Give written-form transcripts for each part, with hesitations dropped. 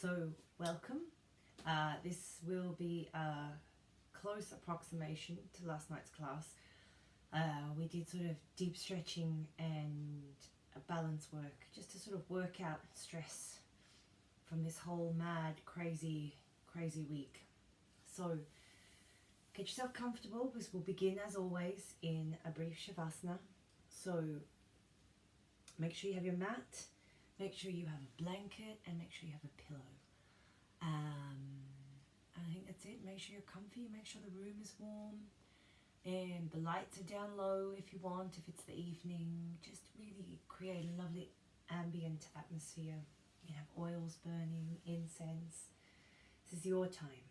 So, welcome. This will be a close approximation to last night's class. We did sort of deep stretching and balance work just to sort of work out stress from this whole mad, crazy week. So, get yourself comfortable because we'll begin as always in a brief Shavasana. So, make sure you have your mat, make sure you have a blanket, and make sure you have a pillow. And I think that's it. Make sure you're comfy, make sure the room is warm, and the lights are down low if you want, if it's the evening. Just really create a lovely ambient atmosphere. You can have oils burning, incense. This is your time.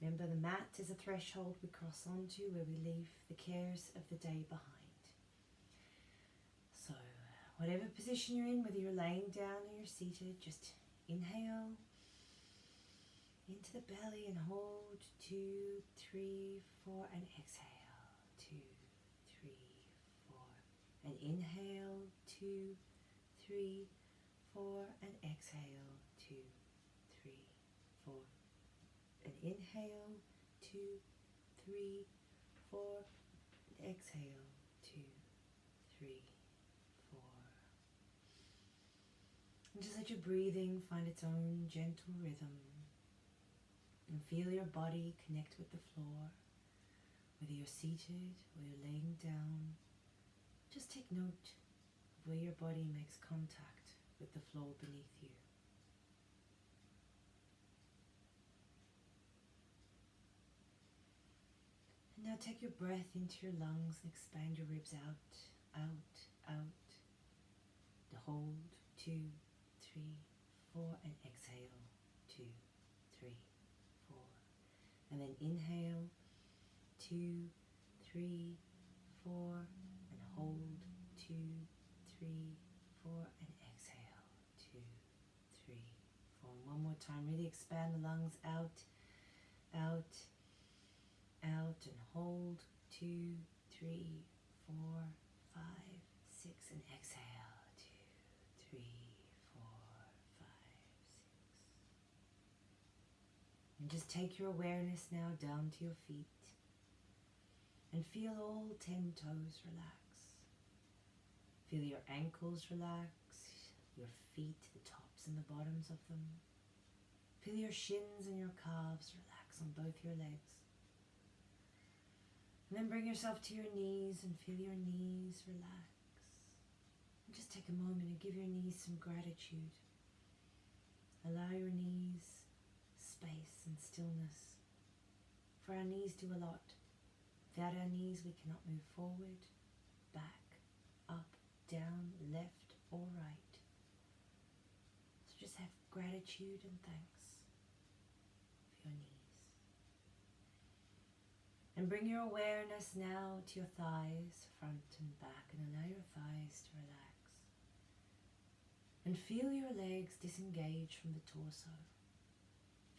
Remember, the mat is a threshold we cross onto where we leave the cares of the day behind. So, whatever position you're in, whether you're laying down or you're seated, just inhale into the belly and hold 2, 3, 4, and exhale 2, 3, 4, and inhale 2, 3, 4, and exhale 2, 3, 4, and inhale 2, 3, 4, and exhale 2, 3, 4. And just let your breathing find its own gentle rhythm. And feel your body connect with the floor, whether you're seated or you're laying down. Just take note of where your body makes contact with the floor beneath you. And now take your breath into your lungs and expand your ribs out, out, out. To hold 2, 3, 4, and exhale 2, 3, 4. And then inhale 2, 3, 4, and hold 2, 3, 4, and exhale 2, 3, 4. And one more time, really expand the lungs out, out, out, and hold 2, 3, 4, 5, 6, and exhale 2, 3, 4, 5, 6. And just take your awareness now down to your feet and feel all 10 toes relax. Feel your ankles relax, your feet, the tops and the bottoms of them. Feel your shins and your calves relax on both your legs. And then bring yourself to your knees and feel your knees relax. And just take a moment and give your knees some gratitude. Allow your knees space and stillness. For our knees do a lot. Without our knees we cannot move forward, back, up, down, left or right. So just have gratitude and thanks for your knees. And bring your awareness now to your thighs, front and back, and allow your thighs to relax. And feel your legs disengage from the torso.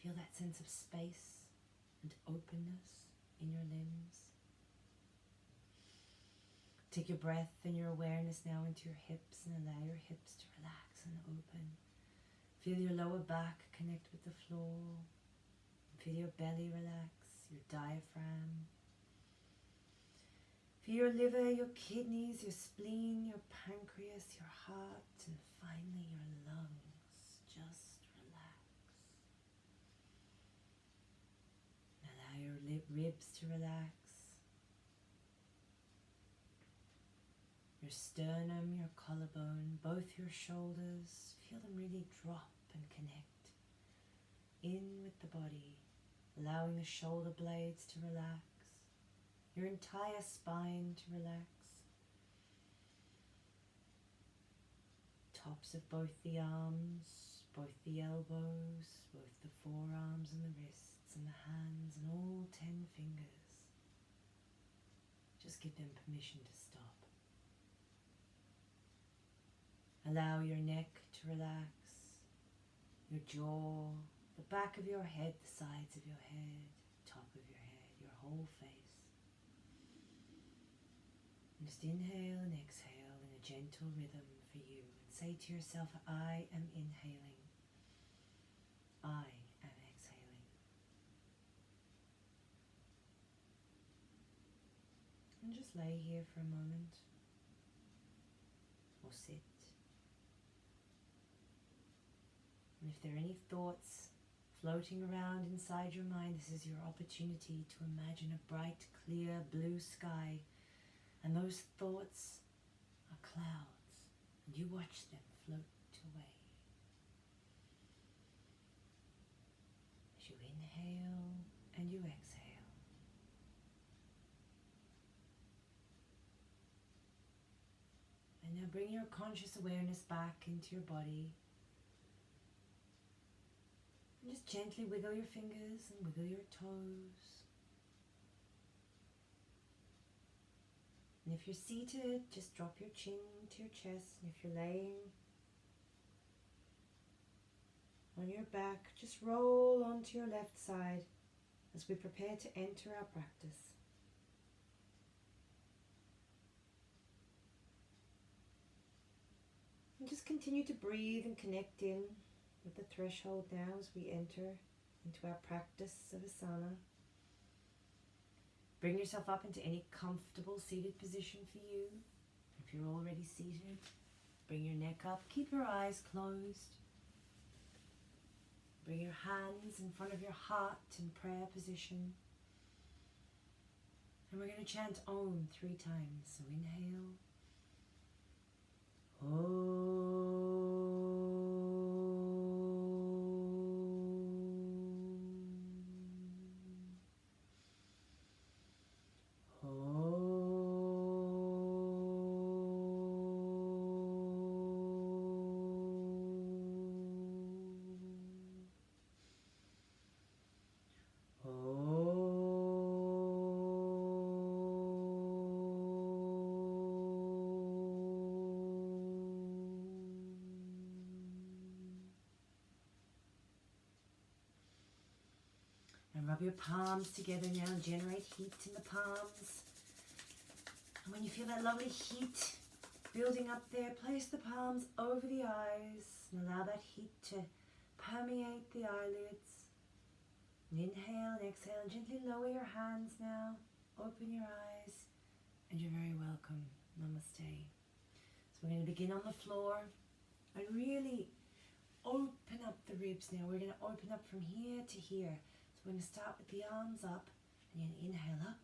Feel that sense of space and openness in your limbs. Take your breath and your awareness now into your hips and allow your hips to relax and open. Feel your lower back connect with the floor. Feel your belly relax, your diaphragm. Feel your liver, your kidneys, your spleen, your pancreas, your heart, and finally your lungs. Just relax. Allow your ribs to relax. Your sternum, your collarbone, both your shoulders, feel them really drop and connect in with the body, allowing the shoulder blades to relax, your entire spine to relax, tops of both the arms, both the elbows, both the forearms and the wrists and the hands and all 10 fingers. Just give them permission to stop. Allow your neck to relax, your jaw, the back of your head, the sides of your head, top of your head, your whole face. And just inhale and exhale in a gentle rhythm for you. And say to yourself, I am inhaling. I am exhaling. And just lay here for a moment, or sit. And if there are any thoughts floating around inside your mind, this is your opportunity to imagine a bright, clear blue sky, and those thoughts are clouds, and you watch them float away. As you inhale and you exhale. And now bring your conscious awareness back into your body. And just gently wiggle your fingers and wiggle your toes. And if you're seated, just drop your chin to your chest. And if you're laying on your back, just roll onto your left side as we prepare to enter our practice. And just continue to breathe and connect in with the threshold now as we enter into our practice of asana. Bring yourself up into any comfortable seated position for you. If you're already seated, bring your neck up. Keep your eyes closed. Bring your hands in front of your heart in prayer position. And we're going to chant Om 3 times. So inhale. Om. And rub your palms together now and generate heat in the palms. And when you feel that lovely heat building up there, place the palms over the eyes and allow that heat to permeate the eyelids. And inhale and exhale and gently lower your hands now. Open your eyes and you're very welcome. Namaste. So we're going to begin on the floor and really open up the ribs now. We're going to open up from here to here. So we're going to start with the arms up and then inhale up.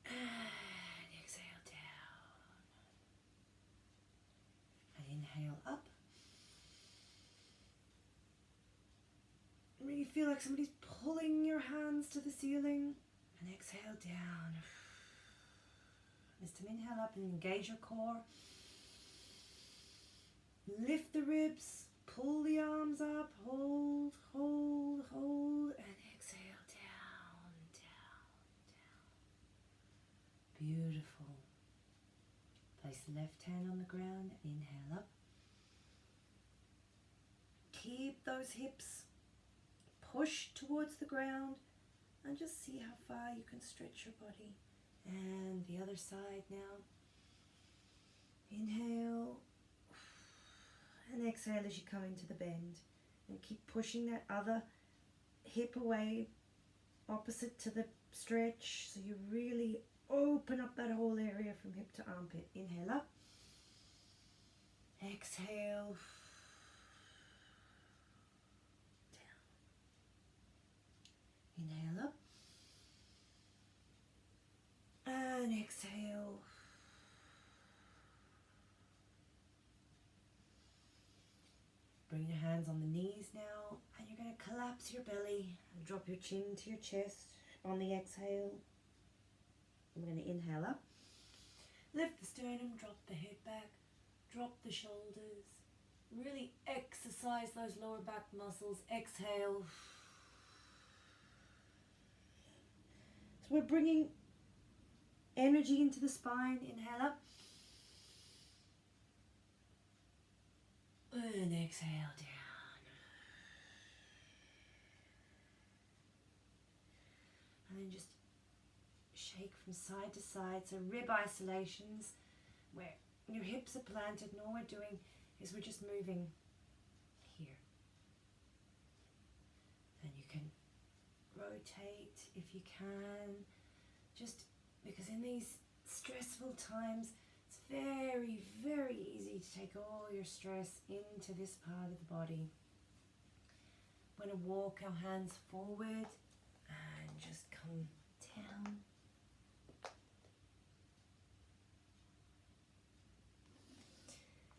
And exhale down. And inhale up. And really feel like somebody's pulling your hands to the ceiling. And exhale down. This time inhale up and engage your core. Lift the ribs, pull the arms up, hold, hold, hold, and exhale down, down, down. Beautiful. Place the left hand on the ground and inhale up. Keep those hips pushed towards the ground and just see how far you can stretch your body. And the other side now. Inhale. And exhale as you come into the bend. And keep pushing that other hip away, opposite to the stretch. So you really open up that whole area from hip to armpit. Inhale up. Exhale. Down. Inhale up. And exhale. Bring your hands on the knees now, and you're going to collapse your belly and drop your chin to your chest on the exhale. I'm going to inhale up. Lift the sternum, drop the head back, drop the shoulders. Really exercise those lower back muscles. Exhale. So we're bringing energy into the spine. Inhale up. And exhale down. And then just shake from side to side. So rib isolations, where your hips are planted, and all we're doing is we're just moving here. And you can rotate if you can, just because in these stressful times it's very, very easy to take all your stress into this part of the body. We're going to walk our hands forward and just come down.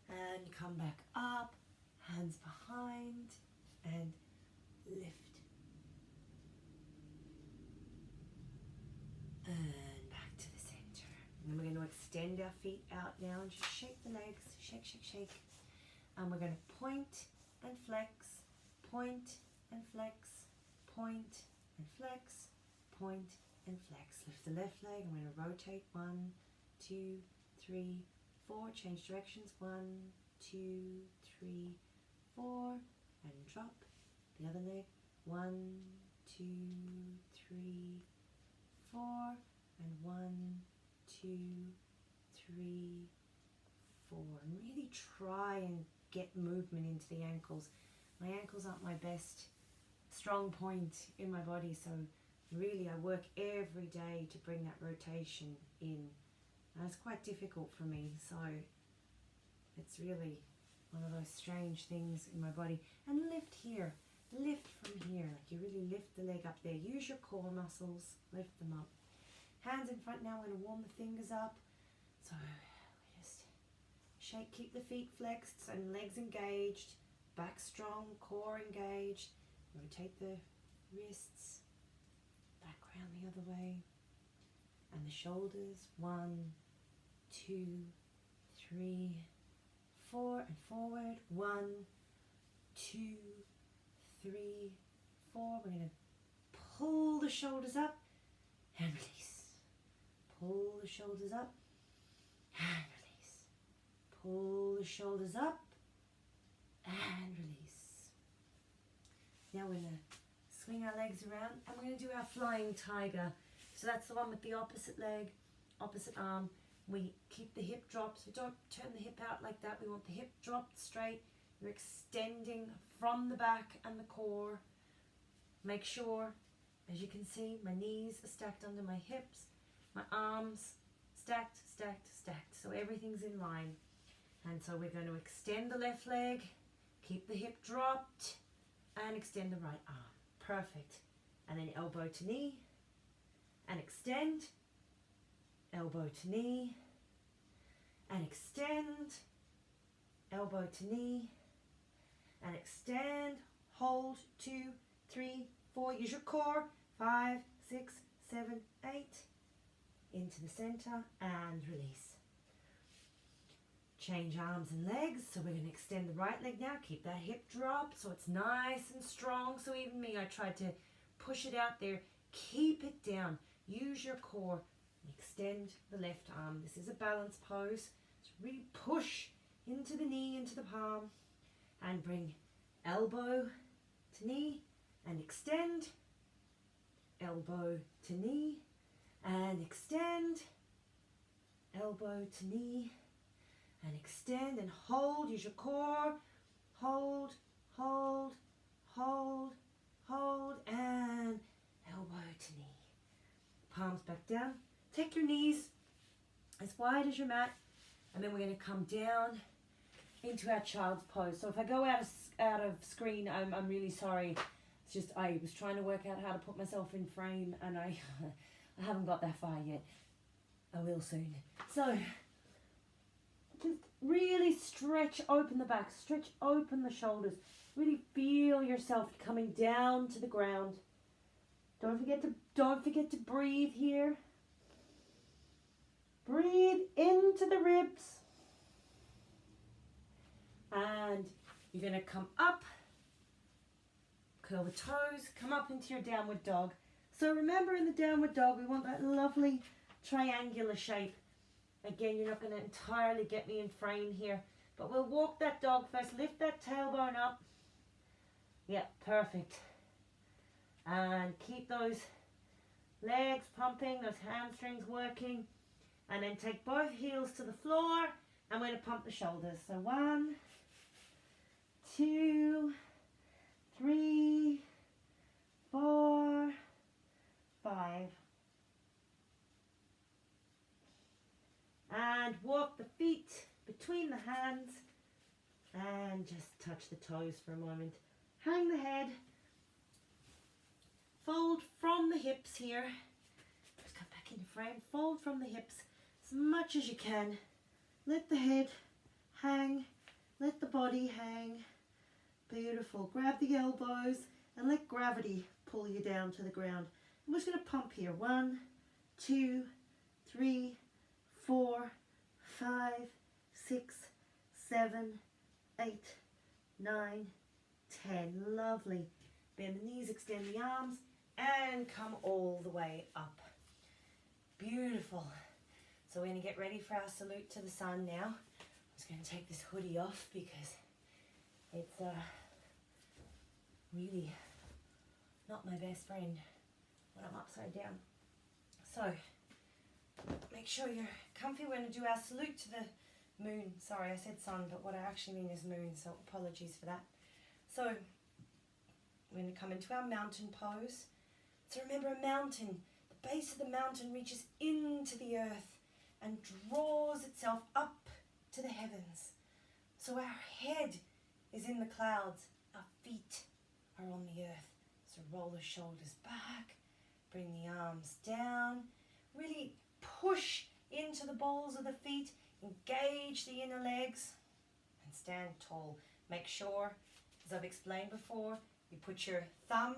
And come back up, hands behind, and lift. And back to the center. And then we're going to extend our feet out now and just shake the legs. Shake, shake, shake. And we're going to point and flex, point and flex, point and flex, point and flex. Lift the left leg. I'm going to rotate 1, 2, 3, 4. Change directions. 1, 2, 3, 4. And drop. The other leg. 1, 2, 3, 4. And 1, 2, 3, 4. And really try and get movement into the ankles. My ankles aren't my best strong point in my body, so really I work every day to bring that rotation in. And it's quite difficult for me, so it's really one of those strange things in my body. And lift here, lift from here, like you really lift the leg up there. Use your core muscles, lift them up. Hands in front now, I'm going to warm the fingers up. So we just shake, keep the feet flexed and legs engaged, back strong, core engaged. Rotate the wrists, back around the other way. And the shoulders, 1, 2, 3, 4, and forward. 1, 2, 3, 4. We're going to pull the shoulders up and release. Pull the shoulders up and release. Pull the shoulders up and release. Now we're going to swing our legs around and we're going to do our flying tiger. So that's the one with the opposite leg, opposite arm. We keep the hip dropped. So don't turn the hip out like that. We want the hip dropped straight. You're extending from the back and the core. Make sure, as you can see, my knees are stacked under my hips. My arms stacked, stacked, stacked. So everything's in line. And so we're going to extend the left leg, keep the hip dropped, and extend the right arm. Perfect. And then elbow to knee, and extend, elbow to knee, and extend, elbow to knee, and extend, hold, 2, 3, 4, use your core, 5, 6, 7, 8, into the center, and release. Change arms and legs, so we're going to extend the right leg now, keep that hip dropped so it's nice and strong. So even me, I tried to push it out there, keep it down, use your core, extend the left arm. This is a balance pose, so really push into the knee, into the palm, and bring elbow to knee, and extend, elbow to knee, and extend, elbow to knee, and extend, and hold, use your core, hold, hold, hold, hold, and elbow to knee. Palms back down. Take your knees as wide as your mat, and then we're going to come down into our child's pose. So if I go out of screen, I'm really sorry. It's just I was trying to work out how to put myself in frame, and I haven't got that far yet. I will soon. So just really stretch open the back, stretch open the shoulders. Really feel yourself coming down to the ground. Don't forget to breathe here. Breathe into the ribs. And you're going to come up, curl the toes, come up into your downward dog. So remember, in the downward dog, we want that lovely triangular shape. Again, you're not going to entirely get me in frame here, but we'll walk that dog first. Lift that tailbone up. Yeah, perfect. And keep those legs pumping, those hamstrings working. And then take both heels to the floor. And we're going to pump the shoulders. So 1, 2, 3, 4, 5. And walk the feet between the hands and just touch the toes for a moment. Hang the head. Fold from the hips here. Just come back into frame. Fold from the hips as much as you can. Let the head hang. Let the body hang. Beautiful. Grab the elbows and let gravity pull you down to the ground. I'm just going to pump here. 1, 2, 3, 4, 5, 6, 7, 8, 9, 10. Lovely. Bend the knees, extend the arms, and come all the way up. Beautiful. So we're going to get ready for our salute to the sun now. I'm just going to take this hoodie off because it's really not my best friend when I'm upside down. So make sure you're comfy. We're going to do our salute to the moon. Sorry, I said sun, but what I actually mean is moon, so apologies for that. So we're going to come into our mountain pose. So remember, a mountain, the base of the mountain reaches into the earth and draws itself up to the heavens. So our head is in the clouds, our feet are on the earth. So roll the shoulders back, bring the arms down, really push into the balls of the feet, engage the inner legs, and stand tall. Make sure, as I've explained before, you put your thumb,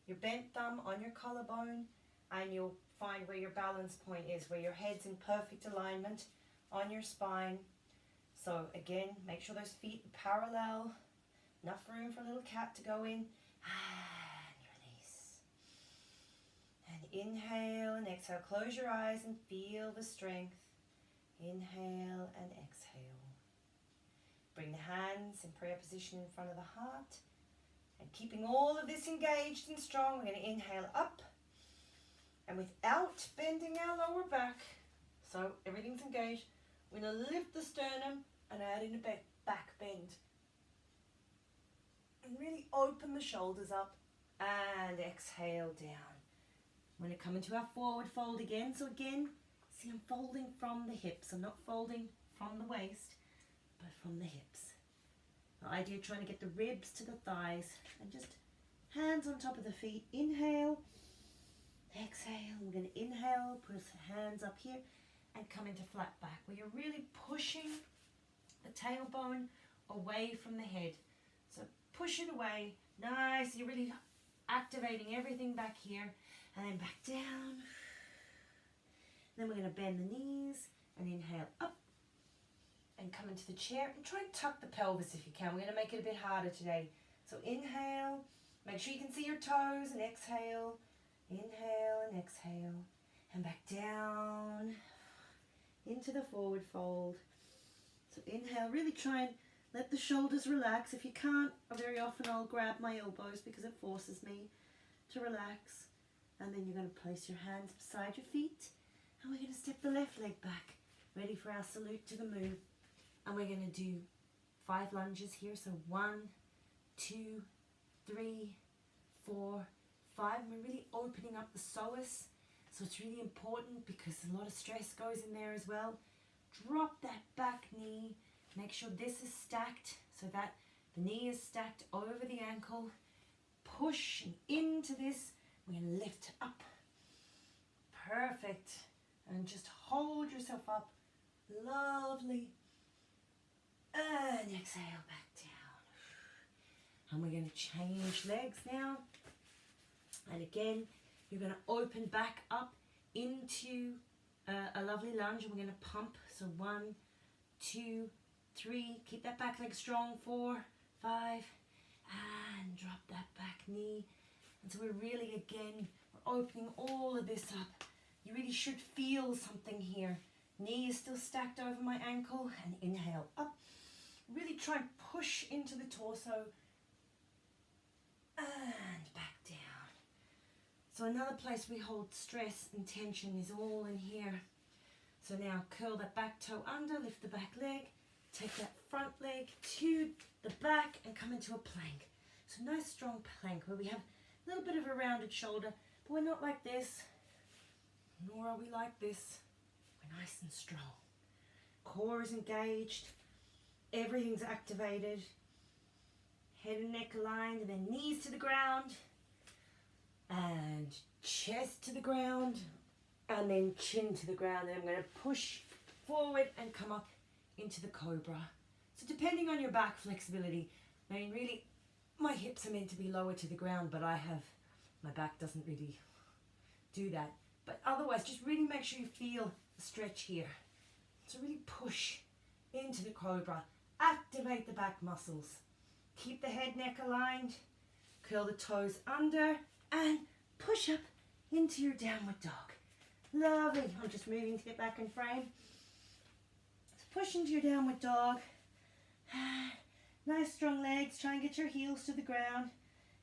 your bent thumb on your collarbone, and you'll find where your balance point is, where your head's in perfect alignment on your spine. So again, make sure those feet are parallel, enough room for a little cat to go in, and release. And inhale and exhale. Close your eyes and feel the strength. Inhale and exhale. Bring the hands in prayer position in front of the heart. And keeping all of this engaged and strong, we're going to inhale up. And without bending our lower back, so everything's engaged, we're going to lift the sternum and add in a back bend. And really open the shoulders up and exhale down. We're going to come into our forward fold again. So again, see, I'm folding from the hips. I'm not folding from the waist, but from the hips. The idea of trying to get the ribs to the thighs and just hands on top of the feet. Inhale, exhale. We're going to inhale, put our hands up here and come into flat back where you're really pushing the tailbone away from the head. So push it away. Nice. You're really activating everything back here and then back down. Then we're going to bend the knees and inhale up. And come into the chair and try and tuck the pelvis if you can. We're going to make it a bit harder today. So inhale, make sure you can see your toes, and exhale, inhale and exhale, and back down into the forward fold. So inhale, really try and let the shoulders relax. If you can't, very often I'll grab my elbows because it forces me to relax. And then you're going to place your hands beside your feet, and we're going to step the left leg back, ready for our salute to the moon. And we're going to do 5 lunges here. So 1, 2, 3, 4, 5. And we're really opening up the psoas. So it's really important because a lot of stress goes in there as well. Drop that back knee. Make sure this is stacked so that the knee is stacked over the ankle. Push into this. We're going to lift up. Perfect. And just hold yourself up. Lovely. And exhale back down. And we're going to change legs now. And again, you're going to open back up into a lovely lunge. And we're going to pump. So 1, 2, 3. Keep that back leg strong. 4, 5. And drop that back knee. And so we're really, again, we're opening all of this up. You really should feel something here. Knee is still stacked over my ankle. And inhale up. Really try and push into the torso and back down. So another place we hold stress and tension is all in here. So now curl that back toe under, lift the back leg, take that front leg to the back and come into a plank. So nice strong plank where we have a little bit of a rounded shoulder, but we're not like this, nor are we like this. We're nice and strong. Core is engaged, everything's activated, head and neck aligned, and then knees to the ground, and chest to the ground, and then chin to the ground. And I'm going to push forward and come up into the cobra. So depending on your back flexibility, I mean really my hips are meant to be lower to the ground, but my back doesn't really do that. But otherwise, just really make sure you feel the stretch here. So really push into the cobra, activate the back muscles. Keep the head, neck aligned, curl the toes under, and push up into your downward dog. Lovely. I'm just moving to get back in frame. So push into your downward dog. Nice strong legs. Try and get your heels to the ground.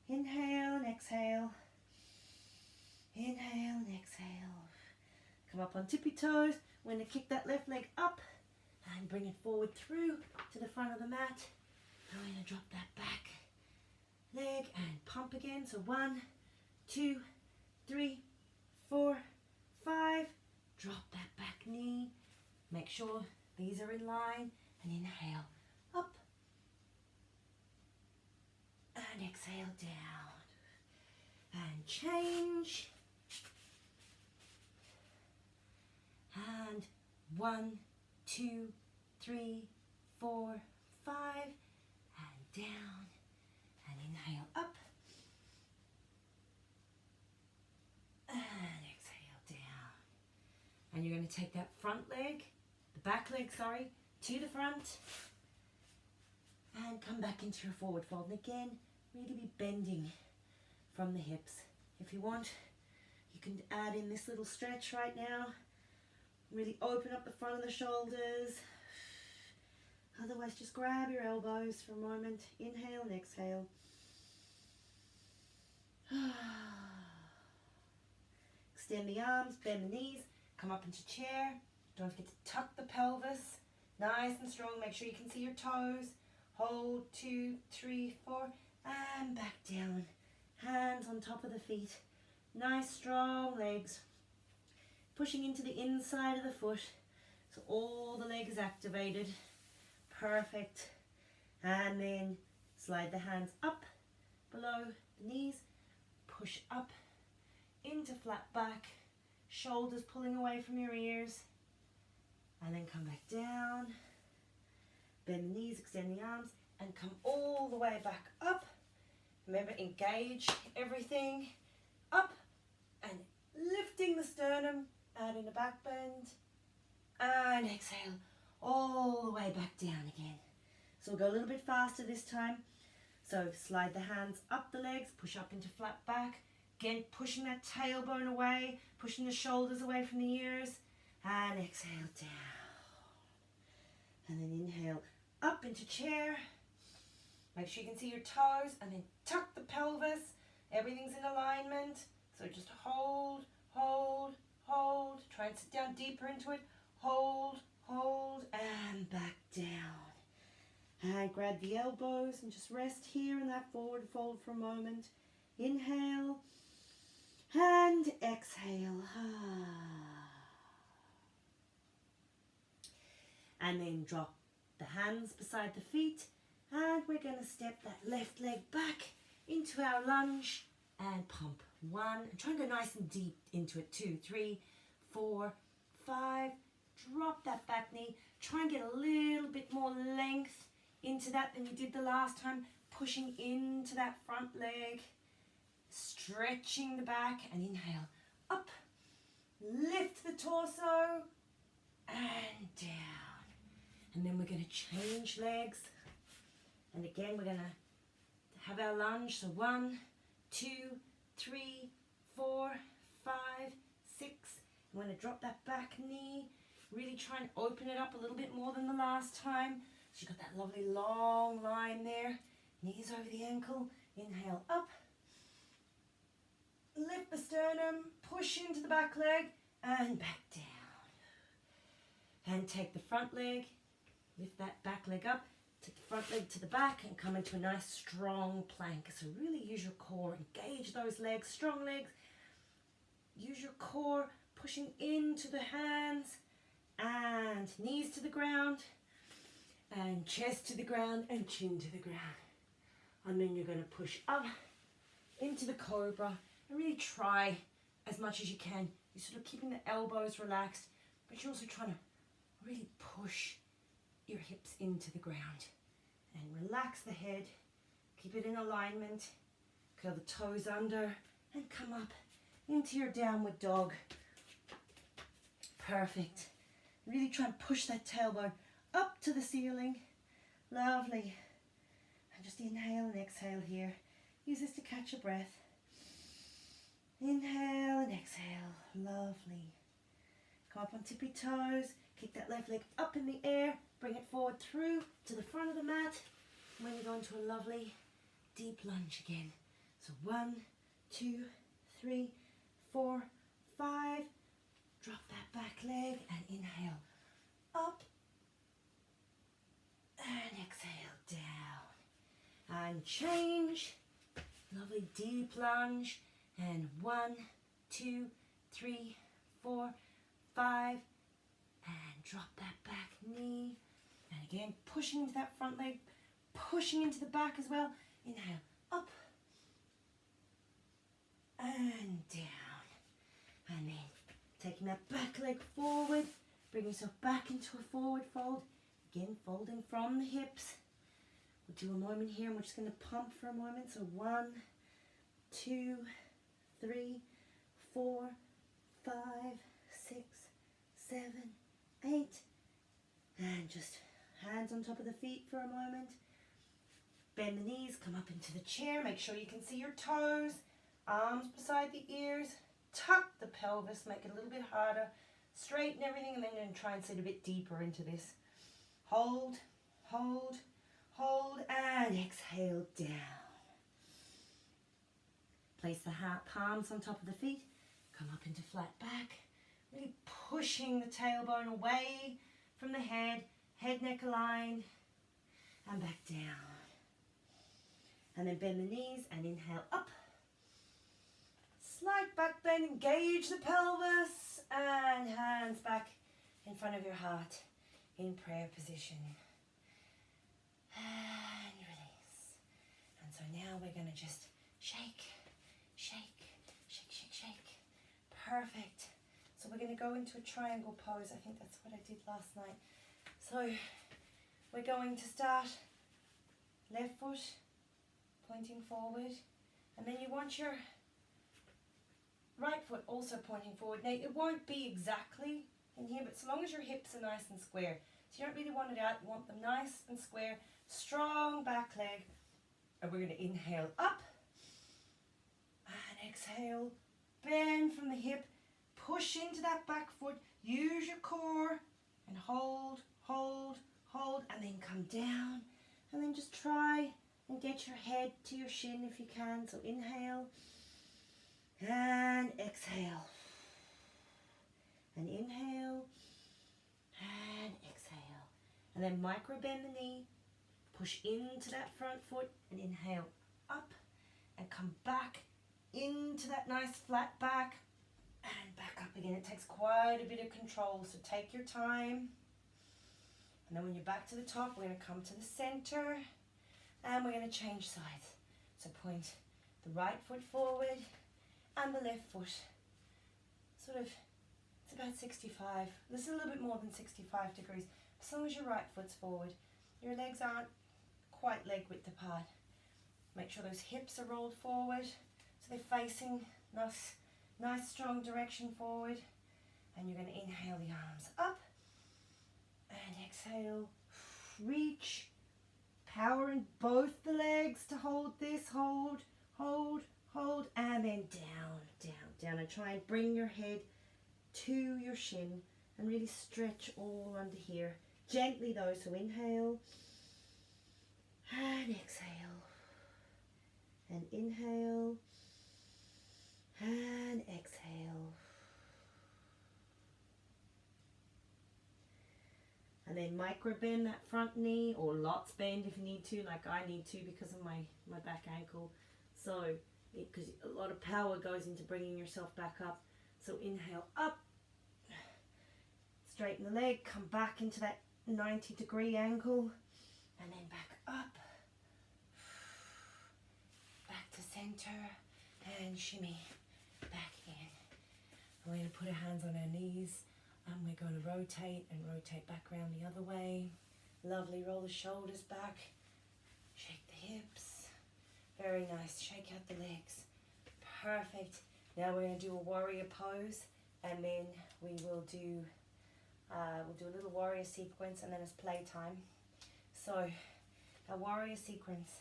Inhale and exhale. Inhale and exhale. Come up on tippy toes. We're going to kick that left leg up and bring it forward through to the front of the mat. And we're going to drop that back leg and pump again. So 1, 2, 3, 4, 5. Drop that back knee. Make sure these are in line. And inhale up. And exhale down. And change. And 1, 2, 3, 4, 5. And down. And inhale up. And exhale down. And you're going to take that front leg, the back leg, sorry, to the front. And come back into your forward fold. And again, really be bending from the hips. If you want, you can add in this little stretch right now. Really open up the front of the shoulders. Otherwise, just grab your elbows for a moment. Inhale and exhale. Extend the arms, bend the knees, come up into chair. Don't forget to tuck the pelvis. Nice and strong. Make sure you can see your toes. Hold 2, 3, 4, and back down. Hands on top of the feet. Nice strong legs. Pushing into the inside of the foot. So all the leg is activated. Perfect. And then slide the hands up below the knees. Push up into flat back. Shoulders pulling away from your ears. And then come back down. Bend the knees, extend the arms, and come all the way back up. Remember, engage everything. Up and lifting the sternum, adding a back bend. And exhale all the way back down again. So we'll go a little bit faster this time. So slide the hands up the legs, push up into flat back. Again, pushing that tailbone away, pushing the shoulders away from the ears. And exhale down. And then inhale up into chair. Make sure you can see your toes and then tuck the pelvis. Everything's in alignment. So just hold, hold, hold. Try and sit down deeper into it. Hold, hold, and back down. And grab the elbows and just rest here in that forward fold for a moment. Inhale and exhale. And then drop the hands beside the feet. And we're going to step that left leg back into our lunge and pump. 1, and try and go nice and deep into it. 2, 3, 4, 5. Drop that back knee. Try and get a little bit more length into that than you did the last time. Pushing into that front leg. Stretching the back and inhale. Up. Lift the torso and down. And then we're going to change legs. And again, we're going to have our lunge. So 1, 2, 3, 4, 5, 6. I'm going to drop that back knee. Really try and open it up a little bit more than the last time. So you've got that lovely long line there. Knees over the ankle. Inhale up. Lift the sternum. Push into the back leg. And back down. take the front leg, lift that back leg up, take the front leg to the back and come into a nice strong plank. So really use your core, engage those legs, strong legs. Use your core, pushing into the hands and knees to the ground and chest to the ground and chin to the ground. And then you're going to push up into the cobra and really try as much as you can. You're sort of keeping the elbows relaxed, but you're also trying to really push your hips into the ground and relax the head. Keep it in alignment. Curl the toes under and come up into your downward dog. Perfect. Really try and push that tailbone up to the ceiling. Lovely. And just inhale and exhale here. Use this to catch your breath. Inhale and exhale. Lovely. Come up on tippy toes. Kick that left leg up in the air. Bring it forward through to the front of the mat. And then you go into a lovely deep lunge again. So 1, 2, 3, 4, 5. Drop that back leg and inhale. Up. And exhale down. And change. Lovely deep lunge. And 1, 2, 3, 4, 5. And drop that back knee. And again, pushing into that front leg. Pushing into the back as well. Inhale. Up. And down. And then taking that back leg forward. Bring yourself back into a forward fold. Again, folding from the hips. We'll do a moment here and we're just going to pump for a moment. So 1, 2, 3, 4, 5, 6, 7, 8. And just hands on top of the feet for a moment. Bend the knees, come up into the chair. Make sure you can see your toes. Arms beside the ears. Tuck the pelvis, make it a little bit harder. Straighten everything and then you're going to try and sit a bit deeper into this. Hold, hold, hold and exhale down. Place the palms on top of the feet. Come up into flat back. Really pushing the tailbone away from the head. Head, neck aligned. And back down. And then bend the knees and inhale up. Slight back bend, engage the pelvis and hands back in front of your heart in prayer position. And release. And so now we're going to just shake, shake, shake, shake, shake. Perfect. So we're going to go into a triangle pose. I think that's what I did last night. So we're going to start left foot pointing forward. And then you want your right foot also pointing forward. Now it won't be exactly in here, but so long as your hips are nice and square. So you don't really want it out, you want them nice and square. Strong back leg. And we're going to inhale up. And exhale. Bend from the hip. Push into that back foot. Use your core. And hold, hold, hold. And then come down. And then just try and get your head to your shin if you can. So inhale. And exhale. And inhale. And exhale. And then micro bend the knee. Push into that front foot and inhale up. And come back into that nice flat back. And back up again. It takes quite a bit of control. So take your time. And then when you're back to the top, we're going to come to the center. And we're going to change sides. So point the right foot forward. And the left foot, sort of, it's about 65. This is a little bit more than 65 degrees. As long as your right foot's forward, your legs aren't quite leg width apart. Make sure those hips are rolled forward, so they're facing nice strong direction forward. And you're going to inhale the arms up, and exhale, reach, power in both the legs to hold this, hold, hold, hold, and then down, down, down. And try and bring your head to your shin and really stretch all under here. Gently though, so inhale and exhale. And inhale and exhale. And then micro bend that front knee, or lots bend if you need to, like I need to because of my back ankle. So, because a lot of power goes into bringing yourself back up. So inhale up, straighten the leg, come back into that 90-degree angle, and then back up, back to center, and shimmy back in. We're going to put our hands on our knees, and we're going to rotate and rotate back around the other way. Lovely, roll the shoulders back, shake the hips. Very nice, shake out the legs. Perfect. Now we're going to do a warrior pose, and then we will do we'll do a little warrior sequence, and then it's playtime. So our warrior sequence,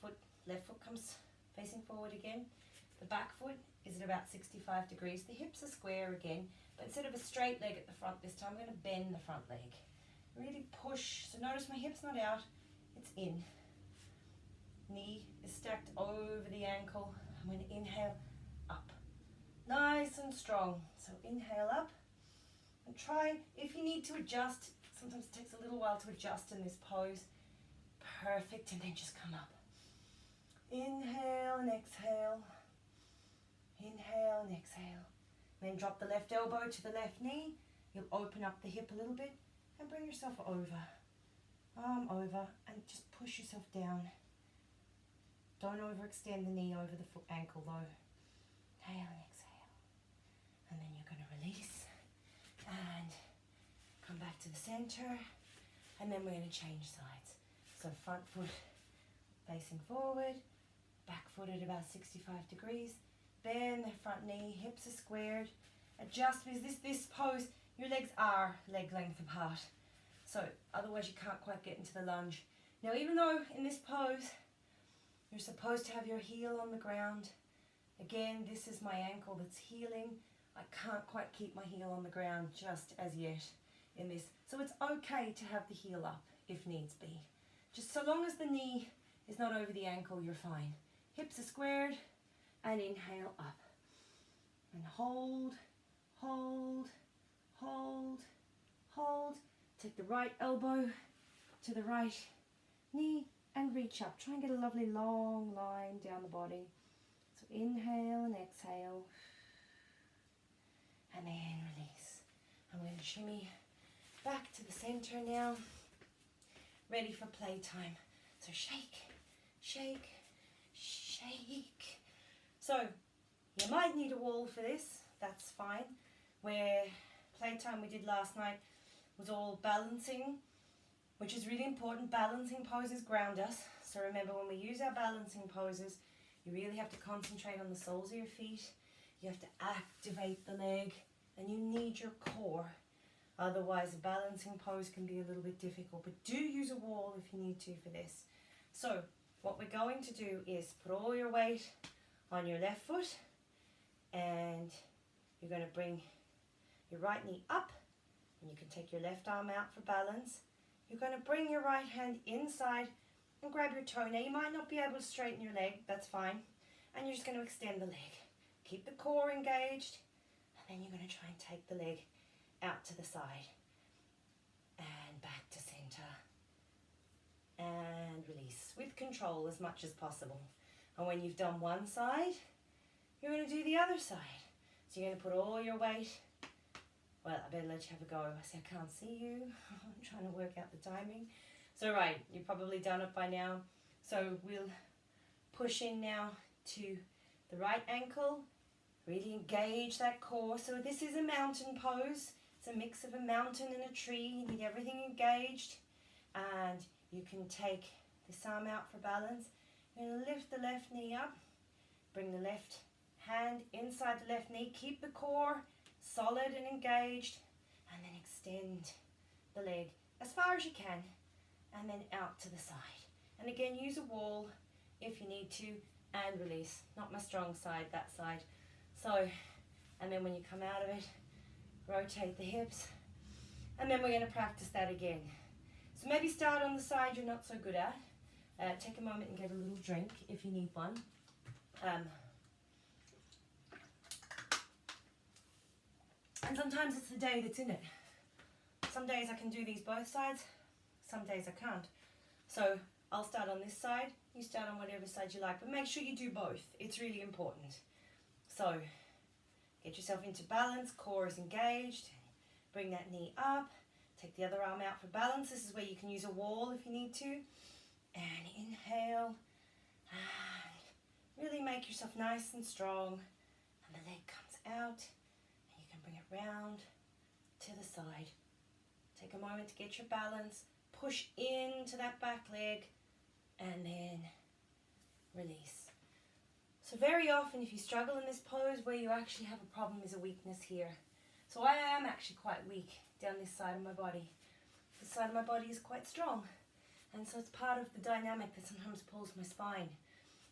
the left foot comes facing forward again. The back foot is at about 65 degrees. The hips are square again, but instead of a straight leg at the front this time, I'm going to bend the front leg. Really push. So notice my hip's not out, it's in. Knee is stacked over the ankle. I'm going to inhale up. Nice and strong. So inhale up. And try, if you need to adjust, sometimes it takes a little while to adjust in this pose. Perfect, and then just come up. Inhale and exhale. Inhale and exhale. Then drop the left elbow to the left knee. You'll open up the hip a little bit and bring yourself over. Arm over, and just push yourself down. Don't overextend the knee over the foot ankle though. Inhale and exhale. And then you're going to release and come back to the center. And then we're going to change sides. So front foot facing forward, back foot at about 65 degrees. Bend the front knee, hips are squared. Adjust, because this pose, your legs are leg length apart. So otherwise you can't quite get into the lunge. Now even though in this pose, you're supposed to have your heel on the ground. Again, this is my ankle that's healing. I can't quite keep my heel on the ground just as yet in this. So it's okay to have the heel up if needs be. Just so long as the knee is not over the ankle, you're fine. Hips are squared, and inhale up. And hold, hold, hold, hold. Take the right elbow to the right knee and reach up. Try and get a lovely long line down the body. So inhale and exhale. And then release. I'm going to shimmy back to the center now. Ready for playtime. So shake, shake, shake. So you might need a wall for this. That's fine. Where playtime we did last night was all balancing, which is really important. Balancing poses ground us. So remember, when we use our balancing poses, you really have to concentrate on the soles of your feet. You have to activate the leg, and you need your core. Otherwise, a balancing pose can be a little bit difficult, but do use a wall if you need to for this. So what we're going to do is put all your weight on your left foot, and you're going to bring your right knee up, and you can take your left arm out for balance. You're going to bring your right hand inside and grab your toe. Now you might not be able to straighten your leg, that's fine. And you're just going to extend the leg. Keep the core engaged, and then you're going to try and take the leg out to the side and back to center. And release with control as much as possible. And when you've done one side, you're going to do the other side. So you're going to put all your weight. Well, I better let you have a go. I say I can't see you. I'm trying to work out the timing. So right, you've probably done it by now. So we'll push in now to the right ankle. Really engage that core. So this is a mountain pose. It's a mix of a mountain and a tree. You need everything engaged. And you can take this arm out for balance. You're going to lift the left knee up. Bring the left hand inside the left knee. Keep the core solid and engaged. And then extend the leg as far as you can. And then out to the side. And again, use a wall if you need to. And release. Not my strong side, that side. So, and then when you come out of it, rotate the hips. And then we're going to practice that again. So maybe start on the side you're not so good at. Take a moment and get a little drink if you need one. And sometimes it's the day that's in it. some days I can do these both sides, some days I can't. So I'll start on this side, you start on whatever side you like, but make sure you do both. It's really important. So get yourself into balance, core is engaged, bring that knee up, take the other arm out for balance. This is where you can use a wall if you need to. And inhale, and really make yourself nice and strong. And the leg comes out, and you can bring it round to the side. Take a moment to get your balance, push into that back leg, and then release. So very often if you struggle in this pose, where you actually have a problem is a weakness here. So I am actually quite weak down this side of my body. This side of my body is quite strong. And so it's part of the dynamic that sometimes pulls my spine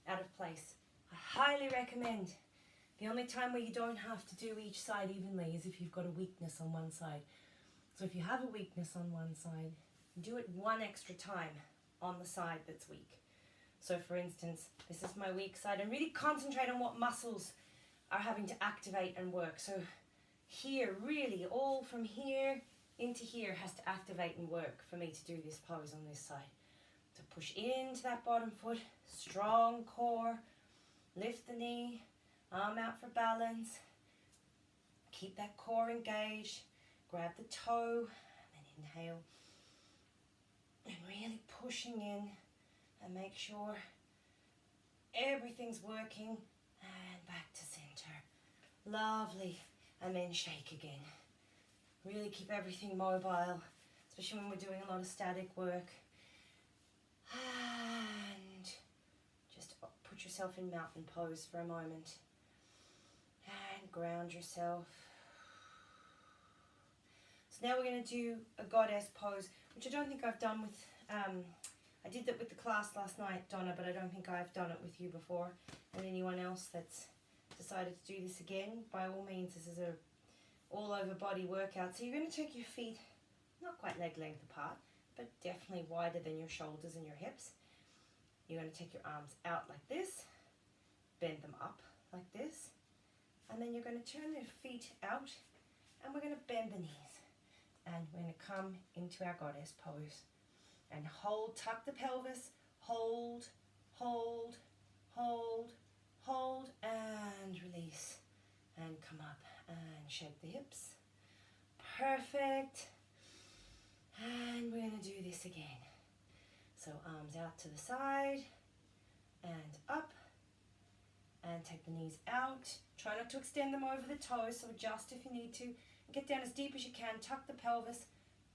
out of place. I highly recommend, the only time where you don't have to do each side evenly is if you've got a weakness on one side. So if you have a weakness on one side, do it one extra time on the side that's weak. So for instance, this is my weak side, and really concentrate on what muscles are having to activate and work. So here, really, all from here into here has to activate and work for me to do this pose on this side. So push into that bottom foot, strong core, lift the knee, arm out for balance, keep that core engaged, grab the toe, and then inhale, and really pushing in, and make sure everything's working, and back to center. Lovely. And then shake again. Really keep everything mobile, especially when we're doing a lot of static work. And just put yourself in mountain pose for a moment. And ground yourself. So now we're going to do a goddess pose, which I don't think I've done with, I did that with the class last night, Donna, but I don't think I've done it with you before. And anyone else that's decided to do this again, by all means, this is a all over body workout. So you're going to take your feet not quite leg length apart, but definitely wider than your shoulders and your hips. You're going to take your arms out like this, bend them up like this, and then you're going to turn your feet out, and we're going to bend the knees, and we're going to come into our goddess pose and hold, tuck the pelvis, hold, hold, hold, hold, and release, and come up and shake the hips. Perfect. And we're going to do this again. So arms out to the side and up, and take the knees out. Try not to extend them over the toes, so adjust if you need to. Get down as deep as you can, tuck the pelvis,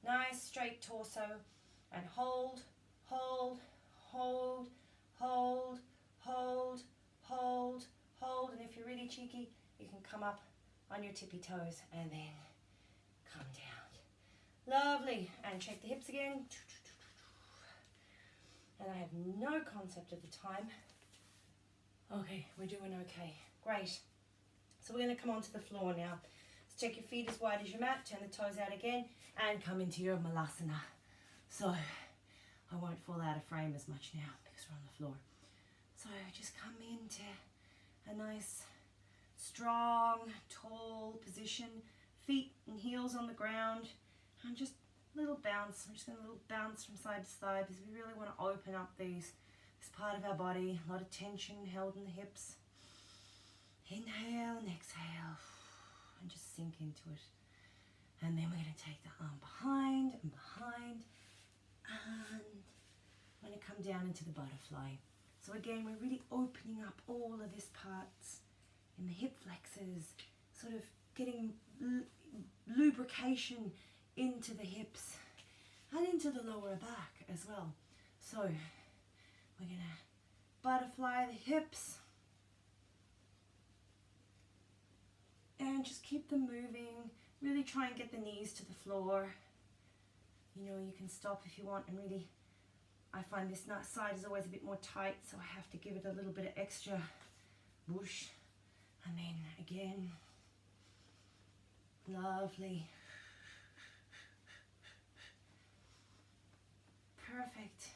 nice straight torso, and hold, hold, hold, hold, hold, hold, hold. And if you're really cheeky, you can come up on your tippy toes and then come down. Lovely. And shake the hips again. And I have no concept of the time. Okay, we're doing okay. Great. So we're going to come onto the floor now. So take your feet as wide as your mat, turn the toes out again, and come into your Malasana. So I won't fall out of frame as much now because we're on the floor. So just come into a nice, strong, tall position, feet and heels on the ground, and just a little bounce. We're just going to little bounce from side to side because we really want to open up this part of our body. A lot of tension held in the hips. Inhale and exhale, and just sink into it. And then we're going to take the arm behind and behind, and we're going to come down into the butterfly. So again, we're really opening up all of this parts in the hip flexors, sort of getting lubrication into the hips and into the lower back as well. So we're going to butterfly the hips and just keep them moving. Really try and get the knees to the floor. You know, you can stop if you want, and really, I find this side is always a bit more tight, so I have to give it a little bit of extra push. And then again, lovely. Perfect.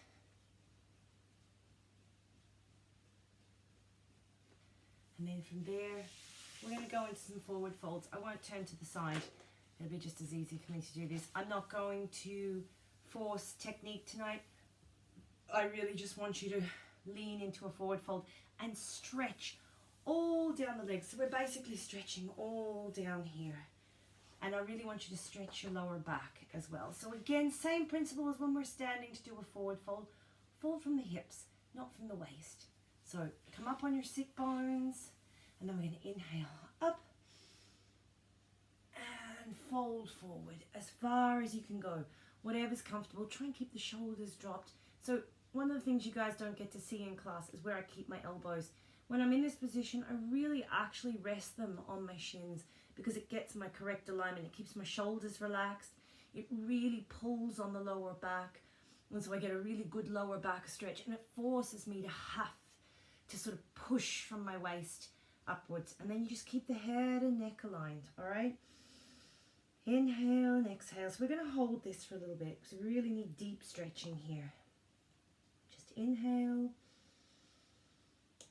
And then from there, we're going to go into some forward folds. I won't turn to the side it'll be just as easy for me to do this. I'm not going to force technique tonight. I really just want you to lean into a forward fold and stretch all down the legs. So we're basically stretching all down here. And I really want you to stretch your lower back as well. So again, same principle as when we're standing to do a forward fold. Fold from the hips, not from the waist. So come up on your sit bones, and then we're going to inhale up and fold forward as far as you can go. Whatever's comfortable. Try and keep the shoulders dropped. So one of the things you guys don't get to see in class is where I keep my elbows. When I'm in this position, I really actually rest them on my shins because it gets my correct alignment. It keeps my shoulders relaxed. It really pulls on the lower back. And so I get a really good lower back stretch, and it forces me to have to sort of push from my waist upwards. And then you just keep the head and neck aligned, all right? Inhale and exhale. So we're going to hold this for a little bit because we really need deep stretching here. Just inhale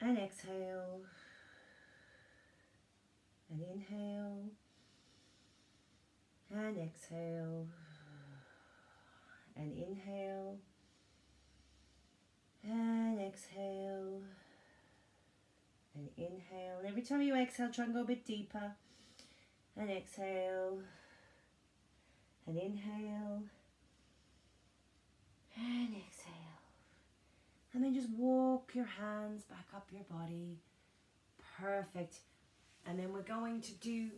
and exhale. And inhale and exhale. And inhale and exhale and inhale. And every time you exhale, try and go a bit deeper. And exhale and inhale and exhale. And then just walk your hands back up your body. Perfect. And then we're going to do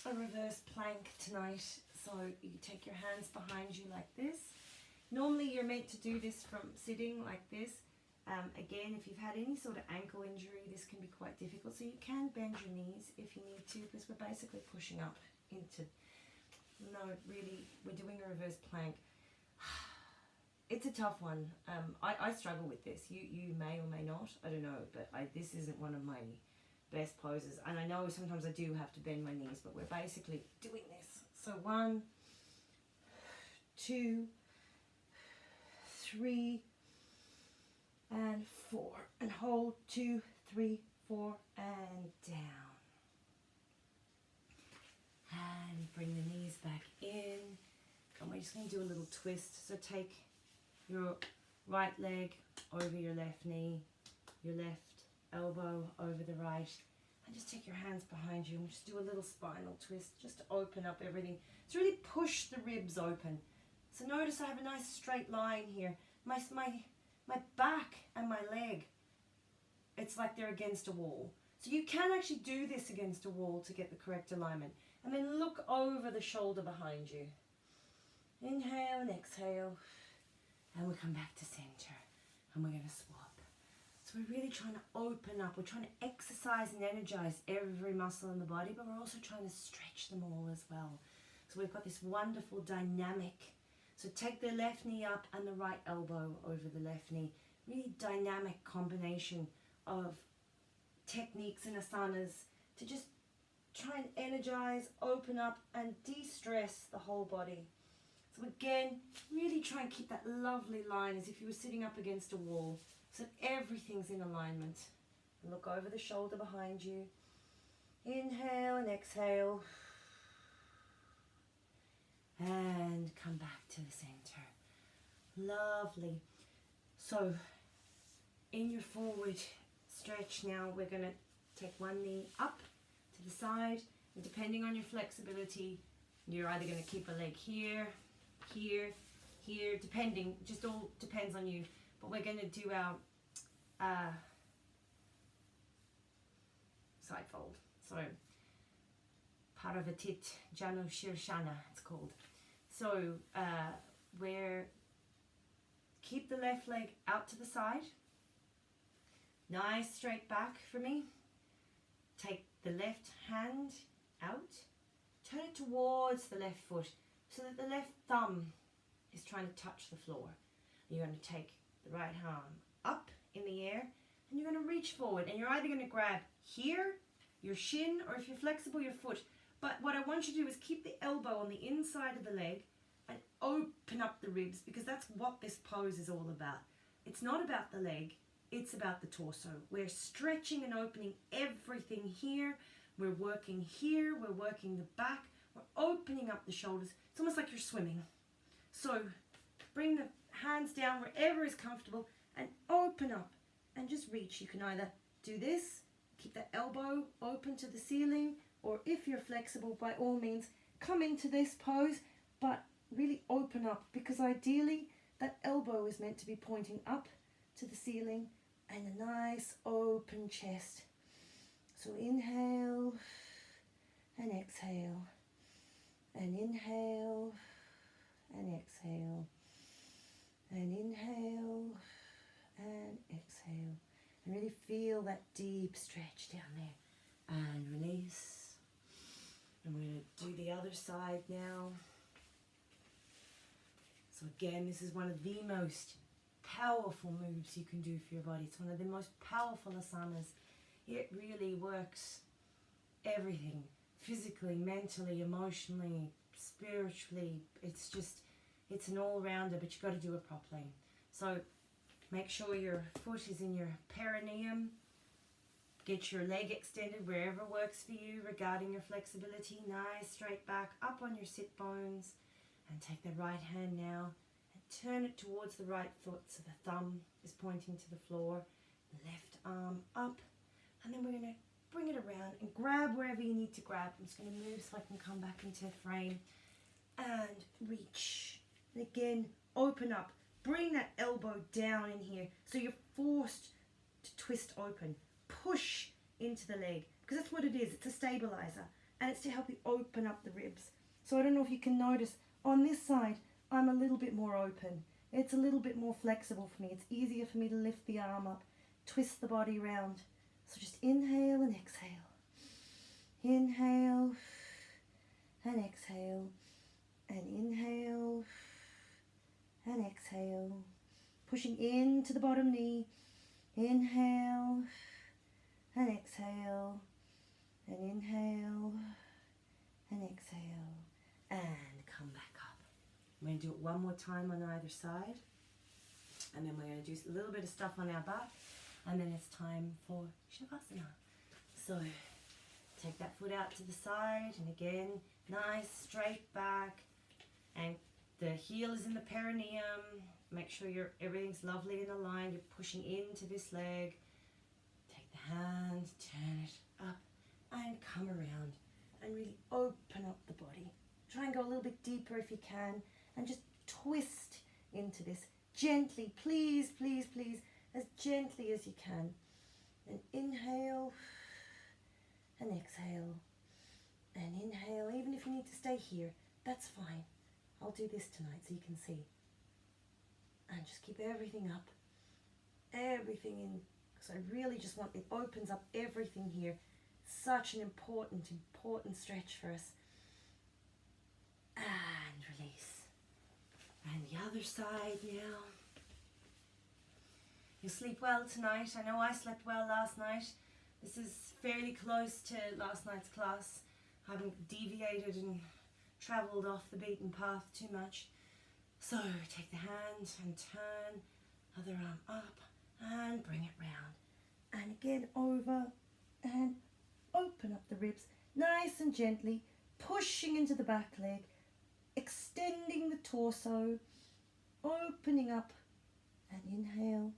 a reverse plank tonight. So you take your hands behind you like this. Normally you're meant to do this from sitting like this. Again, if you've had any sort of ankle injury, this can be quite difficult. So you can bend your knees if you need to, because we're basically pushing up into, no, really, we're doing a reverse plank. It's a tough one. I struggle with this. You may or may not, I don't know, but this isn't one of my best poses. And I know sometimes I do have to bend my knees, but we're basically doing this. So 1, 2, 3, and 4. And hold 2, 3, 4, and down. And bring the knees back in. And we're just going to do a little twist. So take your right leg over your left knee, your left elbow over the right, and just take your hands behind you and just do a little spinal twist just to open up everything. To really push the ribs open. So notice I have a nice straight line here. My back and my leg, it's like they're against a wall. So you can actually do this against a wall to get the correct alignment. And then look over the shoulder behind you. Inhale and exhale. And we come back to center. And we're going to swap. So we're really trying to open up. We're trying to exercise and energize every muscle in the body, but we're also trying to stretch them all as well. So we've got this wonderful dynamic. So take the left knee up and the right elbow over the left knee. Really dynamic combination of techniques and asanas to just try and energize, open up, and de-stress the whole body. So again, really try and keep that lovely line as if you were sitting up against a wall, so that everything's in alignment. And look over the shoulder behind you. Inhale and exhale. And come back to the center. Lovely. So in your forward stretch now, we're going to take one knee up to the side, and depending on your flexibility, you're either going to keep a leg here, here, here, depending, just all depends on you. But we're going to do our side fold. So Paravatit Janu Shirshana, it's called. So we're keep the left leg out to the side. Nice straight back for me. Take the left hand out. Turn it towards the left foot so that the left thumb is trying to touch the floor. You're going to take the right arm up in the air and you're going to reach forward, and you're either going to grab here, your shin, or if you're flexible, your foot. But what I want you to do is keep the elbow on the inside of the leg and open up the ribs, because that's what this pose is all about. It's not about the leg, it's about the torso. We're stretching and opening everything here. We're working here, we're working the back, we're opening up the shoulders. It's almost like you're swimming. So bring the hands down wherever is comfortable and open up and just reach. You can either do this, keep that elbow open to the ceiling, or if you're flexible, by all means, come into this pose, but really open up, because ideally that elbow is meant to be pointing up to the ceiling and a nice open chest. So inhale and exhale, and inhale and exhale, and inhale and exhale, and really feel that deep stretch down there, and release. And we're going to do the other side now. So again, this is one of the most powerful moves you can do for your body. It's one of the most powerful asanas. It really works everything, physically, mentally, emotionally, spiritually. It's an all-rounder, but you've got to do it properly. So make sure your foot is in your perineum. Get your leg extended wherever works for you regarding your flexibility. Nice straight back, up on your sit bones. And take the right hand now and turn it towards the right foot, so the thumb is pointing to the floor. Left arm up, and then we're going to bring it around and grab wherever you need to grab. I'm just going to move so I can come back into frame and reach. And again, open up. Bring that elbow down in here so you're forced to twist open. Push into the leg, because that's what it is. It's a stabilizer, and it's to help you open up the ribs. So I don't know if you can notice, on this side, I'm a little bit more open. It's a little bit more flexible for me. It's easier for me to lift the arm up, twist the body around. So just inhale and exhale. Inhale and exhale. And inhale and exhale. Pushing into the bottom knee. Inhale and exhale. And inhale and exhale. And come back up. I'm going to do it one more time on either side, and then we're going to do a little bit of stuff on our back, and then it's time for Shavasana. So take that foot out to the side, and again, nice straight back, and the heel is in the perineum. Make sure everything's lovely and aligned. You're pushing into this leg. Take the hand, turn it up, and come around, and really open up the body. Try and go a little bit deeper if you can, and just twist into this gently, please, please, please, as gently as you can. And inhale and exhale and inhale. Even if you need to stay here, that's fine. I'll do this tonight so you can see. And just keep everything up, everything in, because I really just want, it opens up everything here. Such an important stretch for us. And release. And the other side now. You'll sleep well tonight. I know I slept well last night. This is fairly close to last night's class. I haven't deviated and travelled off the beaten path too much. So take the hand and turn, other arm up, and bring it round. And again over and open up the ribs nice and gently, pushing into the back leg, extending the torso, opening up, and inhale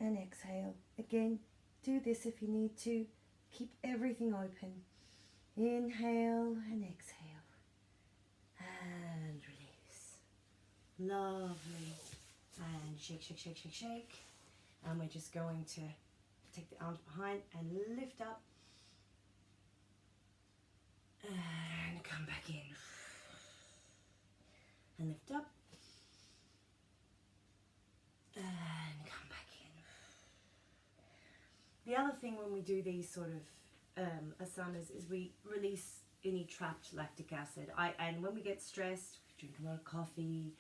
and exhale. Again, do this if you need to. Keep everything open. Inhale and exhale. And release. Lovely. And shake, shake, shake, shake, shake. And we're just going to take the arms behind and lift up. And come back in. And lift up. And come back in. The other thing when we do these sort of asanas is we release any trapped lactic acid. And when we get stressed, we drink a lot of coffee,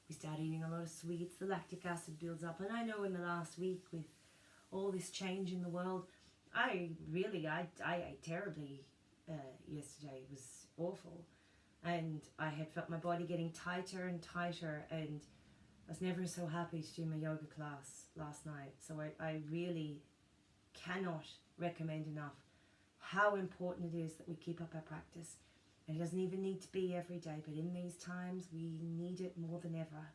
we start eating a lot of sweets, the lactic acid builds up. And I know in the last week with all this change in the world, I ate terribly yesterday. It was awful. And I had felt my body getting tighter and tighter, and I was never so happy to do my yoga class last night. So I really cannot recommend enough how important it is that we keep up our practice. And it doesn't even need to be every day, but in these times we need it more than ever,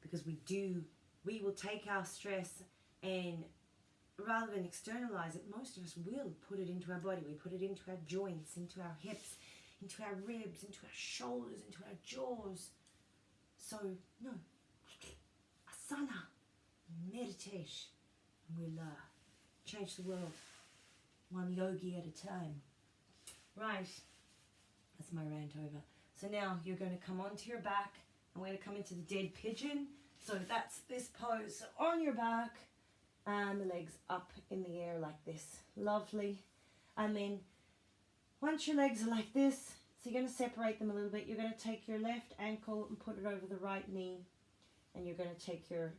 because we will take our stress and rather than externalize it, most of us will put it into our body. We put it into our joints, into our hips, into our ribs, into our shoulders, into our jaws. So, no, asana, meditate, and we'll change the world one yogi at a time. Right, that's my rant over. So now you're going to come onto your back, and we're going to come into the dead pigeon. So that's this pose. So on your back, and the legs up in the air like this. Lovely. And then once your legs are like this, so you're going to separate them a little bit. You're going to take your left ankle and put it over the right knee. And you're going to take your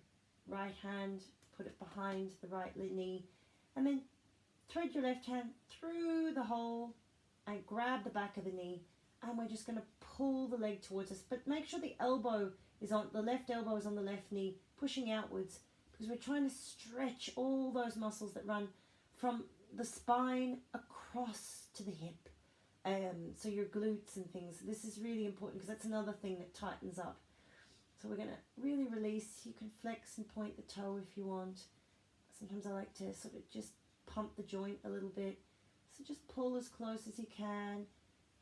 right hand, put it behind the right knee. And then thread your left hand through the hole and grab the back of the knee. And we're just going to pull the leg towards us. But make sure the elbow is on, the left elbow is on the left knee, pushing outwards. Because we're trying to stretch all those muscles that run from the spine across to the hip. So your glutes and things. This is really important because that's another thing that tightens up. So we're going to really release. You can flex and point the toe if you want. Sometimes I like to sort of just pump the joint a little bit. So just pull as close as you can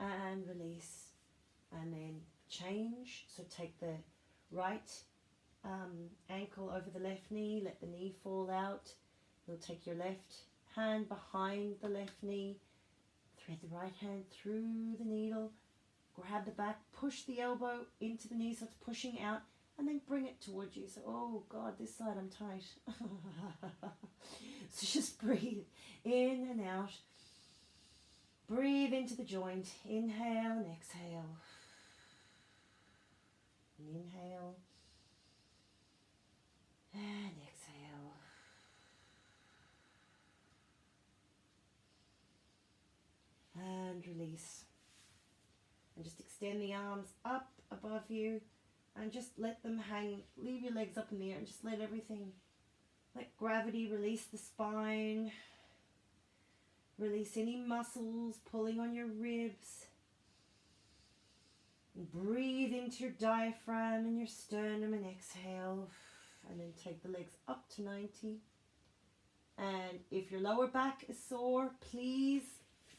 and release. And then change. So take the right ankle over the left knee, let the knee fall out. You'll take your left hand behind the left knee, thread the right hand through the needle, grab the back, push the elbow into the knee so it's pushing out, and then bring it towards you. So, oh God, this side I'm tight. So just breathe in and out. Breathe into the joint. Inhale and exhale. And inhale. And exhale. And release. And just extend the arms up above you and just let them hang. Leave your legs up in the air and just let everything, let gravity release the spine. Release any muscles pulling on your ribs. And breathe into your diaphragm and your sternum and exhale. And then take the legs up to 90. And if your lower back is sore, please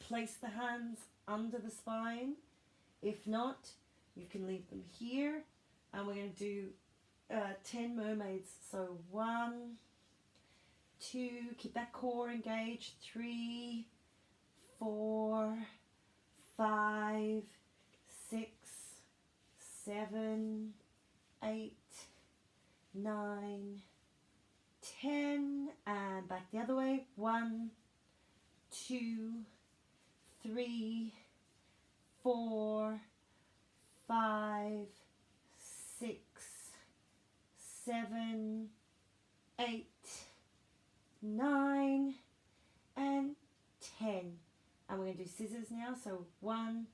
place the hands under the spine. If not, you can leave them here. And we're going to do 10 mermaids. So 1, 2, keep that core engaged. 3, 4, 5, 6, 7, 8, 9, 10, and back the other way. 1, 2, 3, 4, 5, 6, 7, 8, 9, and 10. And we're going to do scissors now. So 1,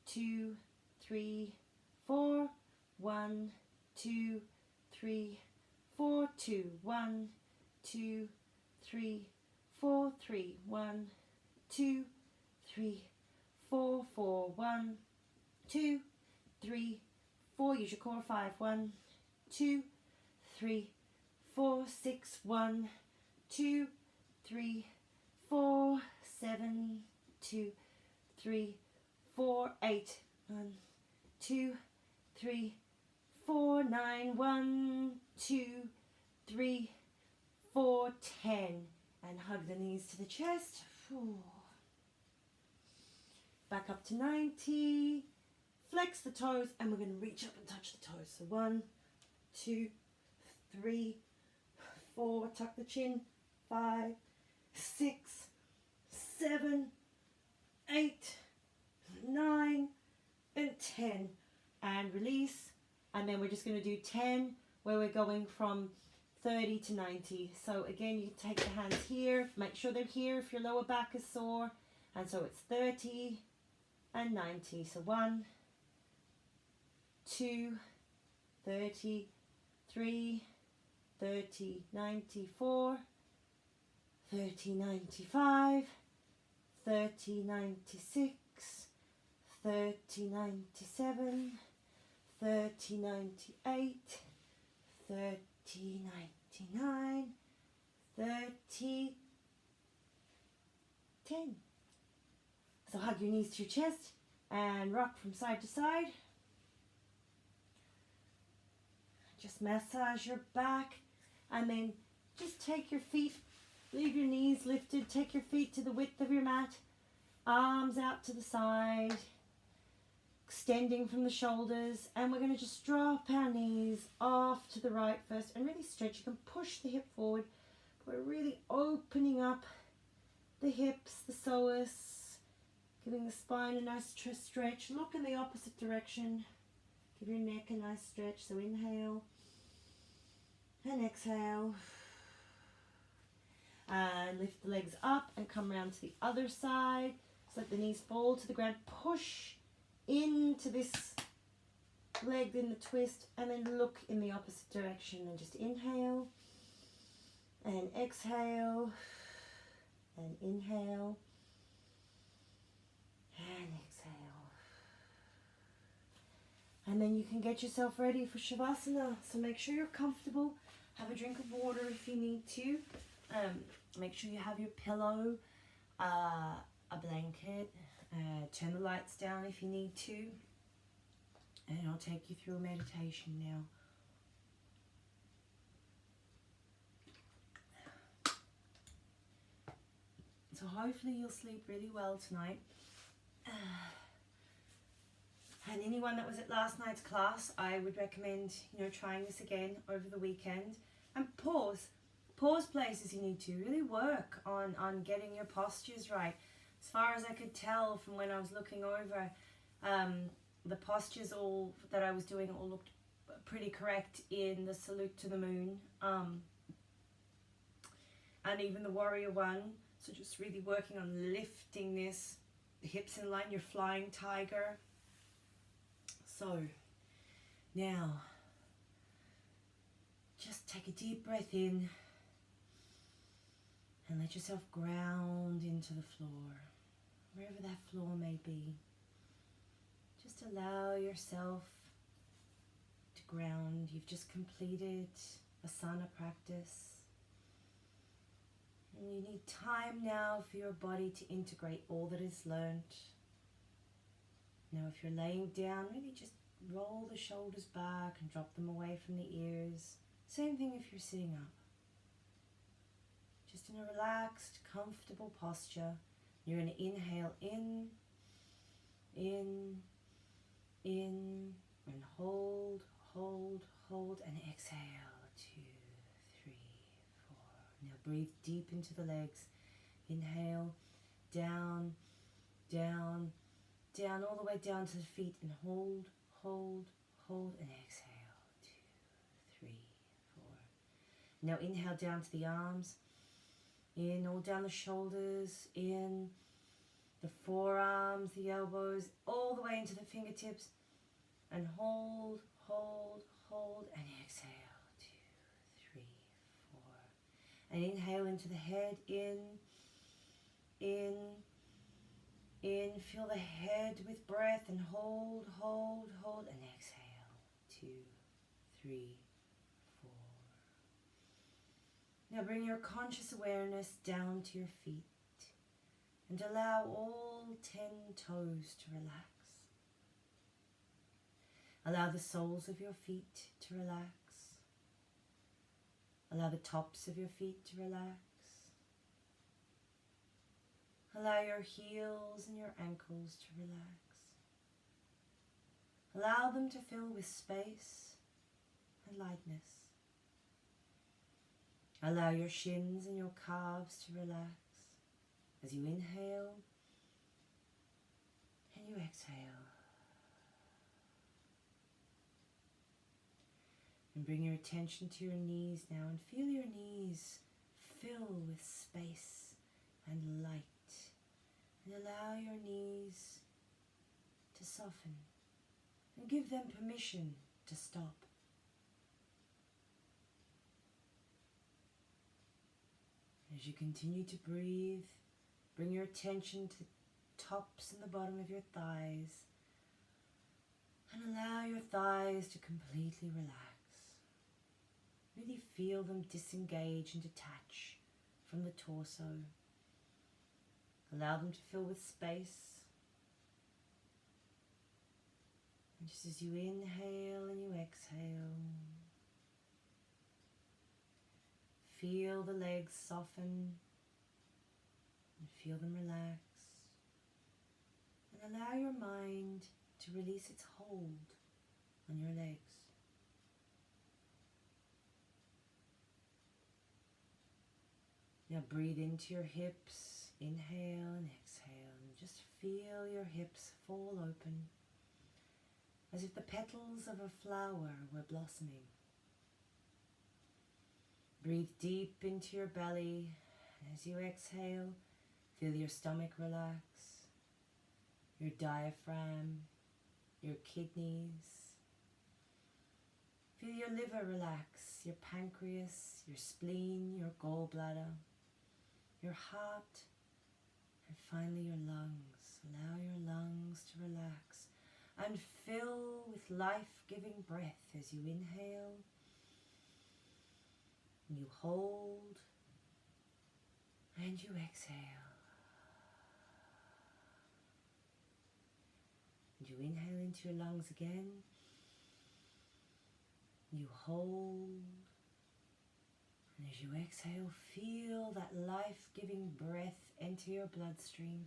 2, 3, 4, 1, 2, 3, 4, 2, 1, 2, 3, 4, 3, 1, 2, 3, 4, 4, 1, 2, 3, 4. Use your core. 5, 1, 2, 3, 4, 6, 1, 2, 3, 4, 7, 2, 3, 4, 8, 1, 2, 3, 4, 9, 1, 2, 3, 4, 10. And hug the knees to the chest. Back up to 90. Flex the toes, and we're going to reach up and touch the toes. So 1, 2, 3, 4. Tuck the chin. 5, 6, 7, 8, 9, and 10. And release. And then we're just going to do 10 where we're going from 30 to 90. So again, you can take the hands here. Make sure they're here if your lower back is sore. And so it's 30 and 90. So 1, 2, 30, 3, 30, 94, 30, 95, 30, 96, 3097, 3098, 3099, 3010. So hug your knees to your chest and rock from side to side. Just massage your back and then just take your feet, leave your knees lifted, take your feet to the width of your mat, arms out to the side, extending from the shoulders, and we're going to just drop our knees off to the right first and really stretch. You can push the hip forward. We're really opening up the hips, the psoas, giving the spine a nice stretch. Look in the opposite direction. Give your neck a nice stretch. So inhale and exhale. And lift the legs up and come around to the other side. So let the knees fall to the ground. Push into this leg in the twist and then look in the opposite direction and just inhale and exhale and inhale and exhale. And then you can get yourself ready for Shavasana. So make sure you're comfortable. Have a drink of water if you need to. Make sure you have your pillow, a blanket. Turn the lights down if you need to. And I'll take you through a meditation now. So hopefully you'll sleep really well tonight. And anyone that was at last night's class, I would recommend, trying this again over the weekend. And pause places you need to. Really work on getting your postures right. As far as I could tell from when I was looking over, the postures that I was doing all looked pretty correct in the Salute to the Moon. And even the Warrior One. So just really working on lifting the hips in line, your flying tiger. So now, just take a deep breath in and let yourself ground into the floor, wherever that floor may be. Just allow yourself to ground. You've just completed asana practice. And you need time now for your body to integrate all that is learnt. Now if you're laying down, really just roll the shoulders back and drop them away from the ears. Same thing if you're sitting up. Just in a relaxed, comfortable posture. You're going to inhale in, and hold, and exhale. 2, 3, 4. Now breathe deep into the legs. Inhale, down, down, down, all the way down to the feet, and hold, and exhale. 2, 3, 4. Now inhale down to the arms. In, all down the shoulders, in the forearms, the elbows, all the way into the fingertips, and hold, and exhale. 2, 3, 4. And inhale into the head, in, feel the head with breath, and hold, and exhale. 2, 3, 4. Now bring your conscious awareness down to your feet and allow all 10 toes to relax. Allow the soles of your feet to relax. Allow the tops of your feet to relax. Allow your heels and your ankles to relax. Allow them to fill with space and lightness. Allow your shins and your calves to relax as you inhale and you exhale. And bring your attention to your knees now and feel your knees fill with space and light. And allow your knees to soften and give them permission to stop. As you continue to breathe, bring your attention to the tops and the bottom of your thighs And allow your thighs to completely relax. Really feel them disengage and detach from the torso. Allow them to fill with space. And just as you inhale and you exhale, feel the legs soften and feel them relax. And allow your mind to release its hold on your legs. Now breathe into your hips, inhale and exhale, and just feel your hips fall open as if the petals of a flower were blossoming. Breathe deep into your belly, and as you exhale, feel your stomach relax, your diaphragm, your kidneys. Feel your liver relax, your pancreas, your spleen, your gallbladder, your heart, and finally your lungs. Allow your lungs to relax and fill with life-giving breath as you inhale and you hold and you exhale. And you inhale into your lungs again. You hold. And as you exhale, feel that life-giving breath enter your bloodstream.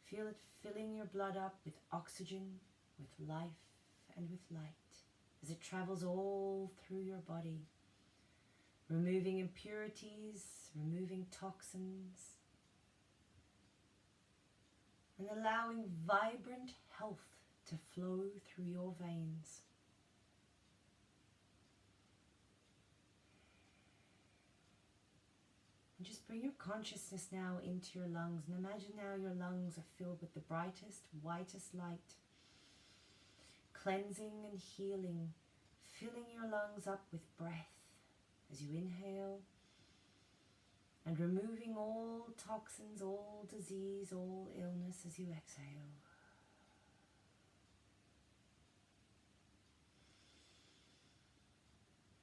Feel it filling your blood up with oxygen, with life, and with light as it travels all through your body, removing impurities, removing toxins, and allowing vibrant health to flow through your veins. And just bring your consciousness now into your lungs, and imagine now your lungs are filled with the brightest, whitest light, cleansing and healing, filling your lungs up with breath as you inhale and removing all toxins, all disease, all illness as you exhale.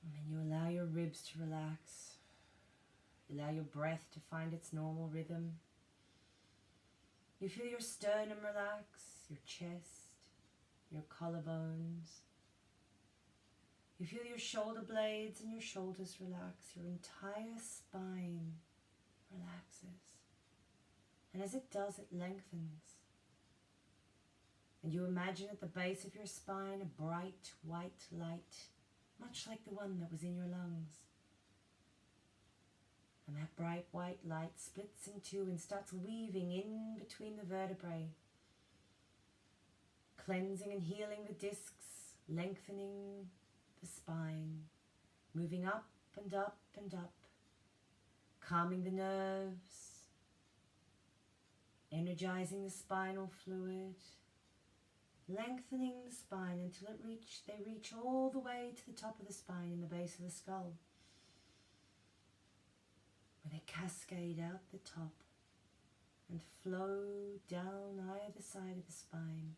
And then you allow your ribs to relax. Allow your breath to find its normal rhythm. You feel your sternum relax, your chest, your collarbones. You feel your shoulder blades and your shoulders relax. Your entire spine relaxes. And as it does, it lengthens. And you imagine at the base of your spine a bright white light, much like the one that was in your lungs. And that bright white light splits in two and starts weaving in between the vertebrae, cleansing and healing the discs, lengthening the spine, moving up and up and up, calming the nerves, energizing the spinal fluid, lengthening the spine until they reach all the way to the top of the spine in the base of the skull, where they cascade out the top and flow down either side of the spine,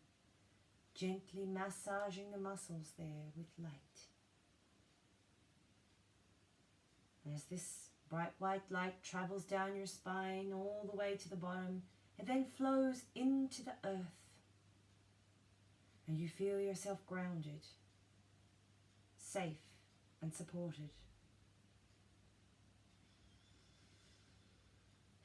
gently massaging the muscles there with light. And as this bright white light travels down your spine all the way to the bottom, it then flows into the earth, and you feel yourself grounded, safe and supported.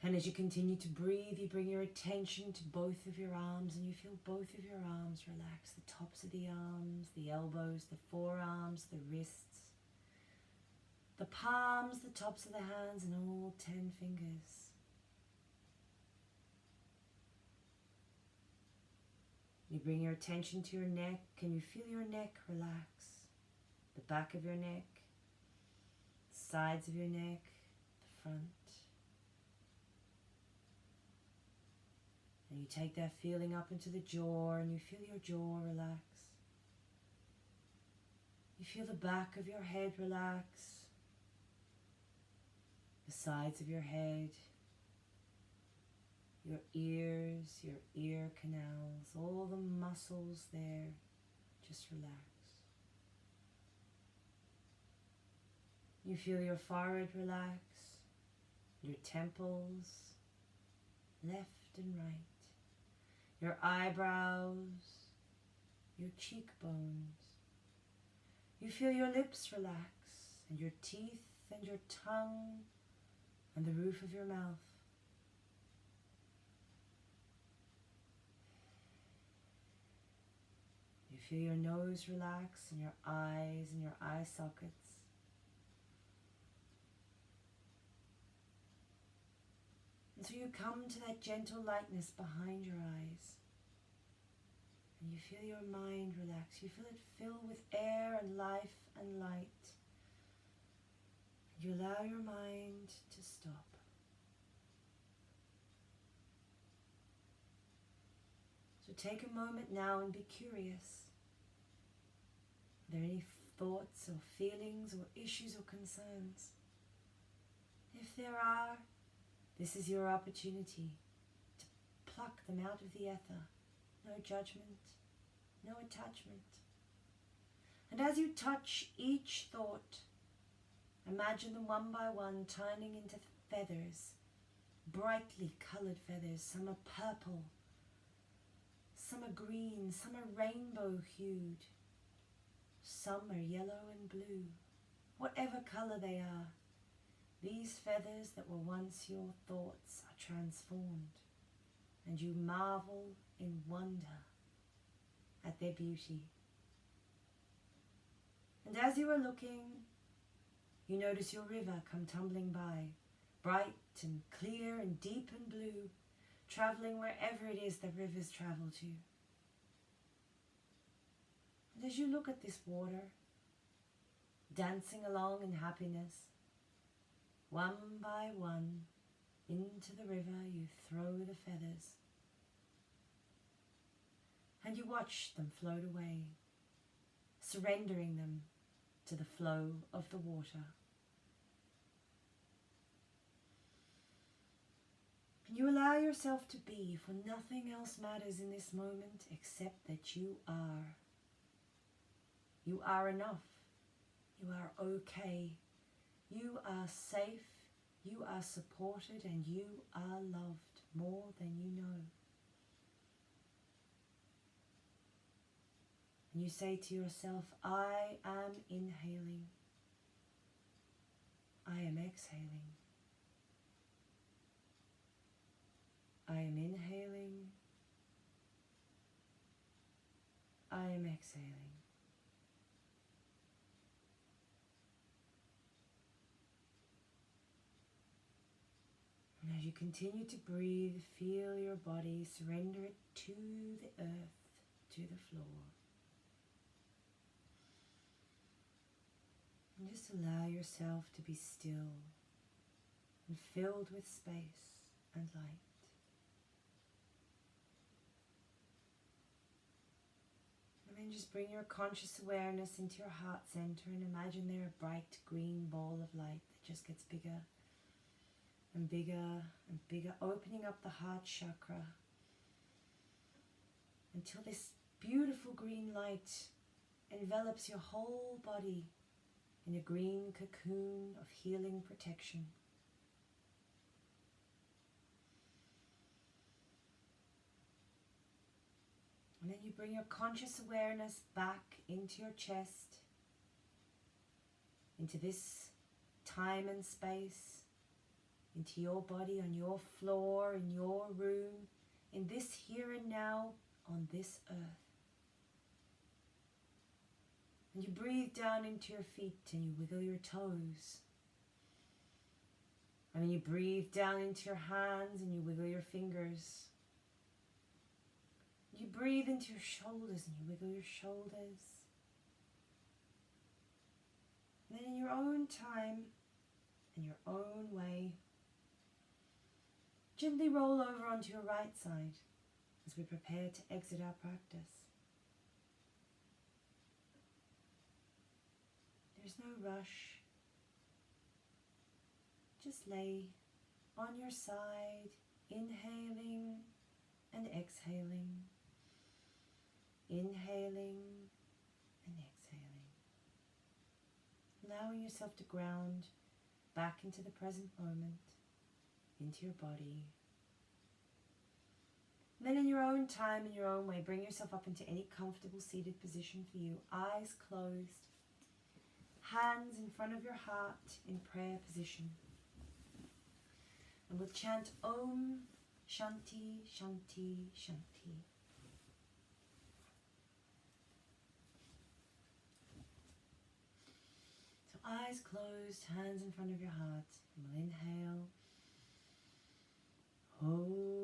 And as you continue to breathe, you bring your attention to both of your arms, and you feel both of your arms relax, the tops of the arms, the elbows, the forearms, the wrists, the palms, the tops of the hands, and all 10 fingers. You bring your attention to your neck, and you feel your neck relax, the back of your neck, the sides of your neck, the front. And you take that feeling up into the jaw, and you feel your jaw relax. You feel the back of your head relax, the sides of your head, your ears, your ear canals, all the muscles there just relax. You feel your forehead relax, your temples, left and right, your eyebrows, your cheekbones. You feel your lips relax, and your teeth and your tongue, and the roof of your mouth. You feel your nose relax, and your eyes and your eye sockets. And so you come to that gentle lightness behind your eyes. And you feel your mind relax. You feel it fill with air and life and light. You allow your mind to stop. So take a moment now and be curious. Are there any thoughts or feelings or issues or concerns? If there are, this is your opportunity to pluck them out of the ether. No judgment, no attachment. And as you touch each thought, imagine them one by one turning into feathers, brightly colored feathers. Some are purple, some are green, some are rainbow hued, some are yellow and blue. Whatever color they are, these feathers that were once your thoughts are transformed, and you marvel in wonder at their beauty. And as you are looking, you notice your river come tumbling by, bright and clear and deep and blue, traveling wherever it is that rivers travel to. And as you look at this water, dancing along in happiness, one by one, into the river you throw the feathers, and you watch them float away, surrendering them to the flow of the water. And you allow yourself to be, for nothing else matters in this moment except that you are. You are enough. You are okay. You are safe. You are supported, and you are loved more than you know. And you say to yourself, I am inhaling. I am exhaling. I am inhaling. I am exhaling. And as you continue to breathe, feel your body, surrender it to the earth, to the floor. And just allow yourself to be still and filled with space and light. And then just bring your conscious awareness into your heart center and imagine there a bright green ball of light that just gets bigger and bigger and bigger, opening up the heart chakra until this beautiful green light envelops your whole body in a green cocoon of healing protection. And then you bring your conscious awareness back into your chest, into this time and space, into your body, on your floor, in your room, in this here and now, on this earth. And you breathe down into your feet and you wiggle your toes. And then you breathe down into your hands and you wiggle your fingers. You breathe into your shoulders and you wiggle your shoulders. And then in your own time, in your own way, gently roll over onto your right side as we prepare to exit our practice. There's no rush. Just lay on your side, inhaling and exhaling. Inhaling allowing yourself to ground back into the present moment, into your body. And then in your own time, in your own way, bring yourself up into any comfortable seated position for you. Eyes closed, hands in front of your heart in prayer position. And we'll chant Om Shanti Shanti Shanti. So eyes closed, hands in front of your heart. And we'll inhale. Om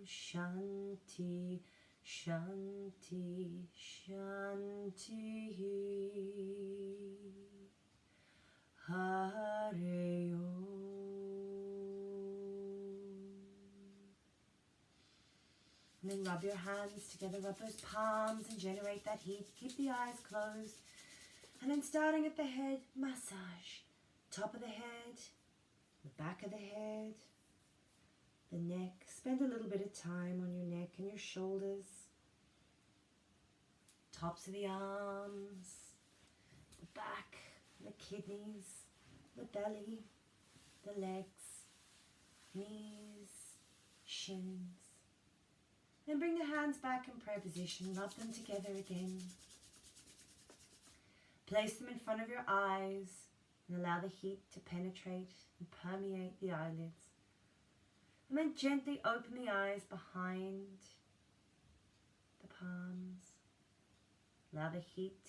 Shanti Shanti Shanti. Hare Om. And then rub your hands together, rub those palms and generate that heat. Keep the eyes closed. And then starting at the head, massage. Top of the head, the back of the head, the neck. Spend a little bit of time on your neck and your shoulders. Tops of the arms, the back, the kidneys, the belly, the legs, knees, shins. Then bring the hands back in prayer position. Rub them together again. Place them in front of your eyes and allow the heat to penetrate and permeate the eyelids. And then gently open the eyes behind the palms. Allow the heat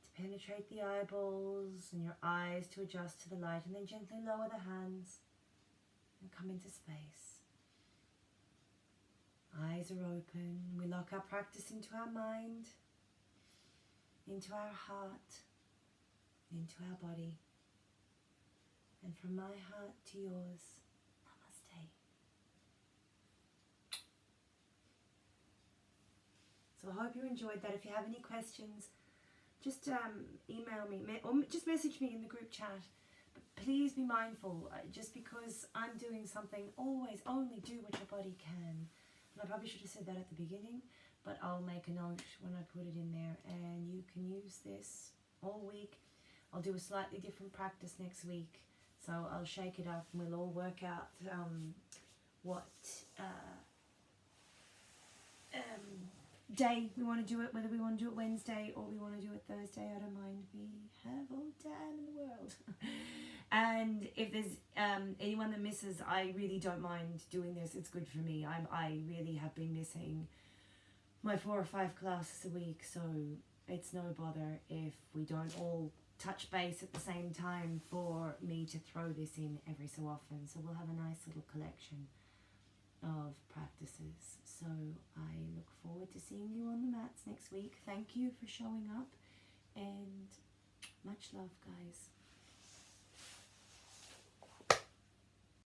to penetrate the eyeballs and your eyes to adjust to the light, and then gently lower the hands and come into space. Eyes are open. We lock our practice into our mind, into our heart, into our body. And from my heart to yours, namaste. So I hope you enjoyed that. If you have any questions, just email me or just message me in the group chat. But please be mindful, just because I'm doing something, always only do what your body can. And I probably should have said that at the beginning, but I'll make a note when I put it in there, and you can use this all week. I'll do a slightly different practice next week, so I'll shake it up and we'll all work out what day we want to do it, whether we want to do it Wednesday or we want to do it Thursday. I don't mind. We have all time in the world. And if there's anyone that misses, I really don't mind doing this. It's good for me. I really have been missing my 4 or 5 classes a week, so it's no bother if we don't all touch base at the same time for me to throw this in every so often. So we'll have a nice little collection of practices. So I look forward to seeing you on the mats next week. Thank you for showing up, and much love, guys.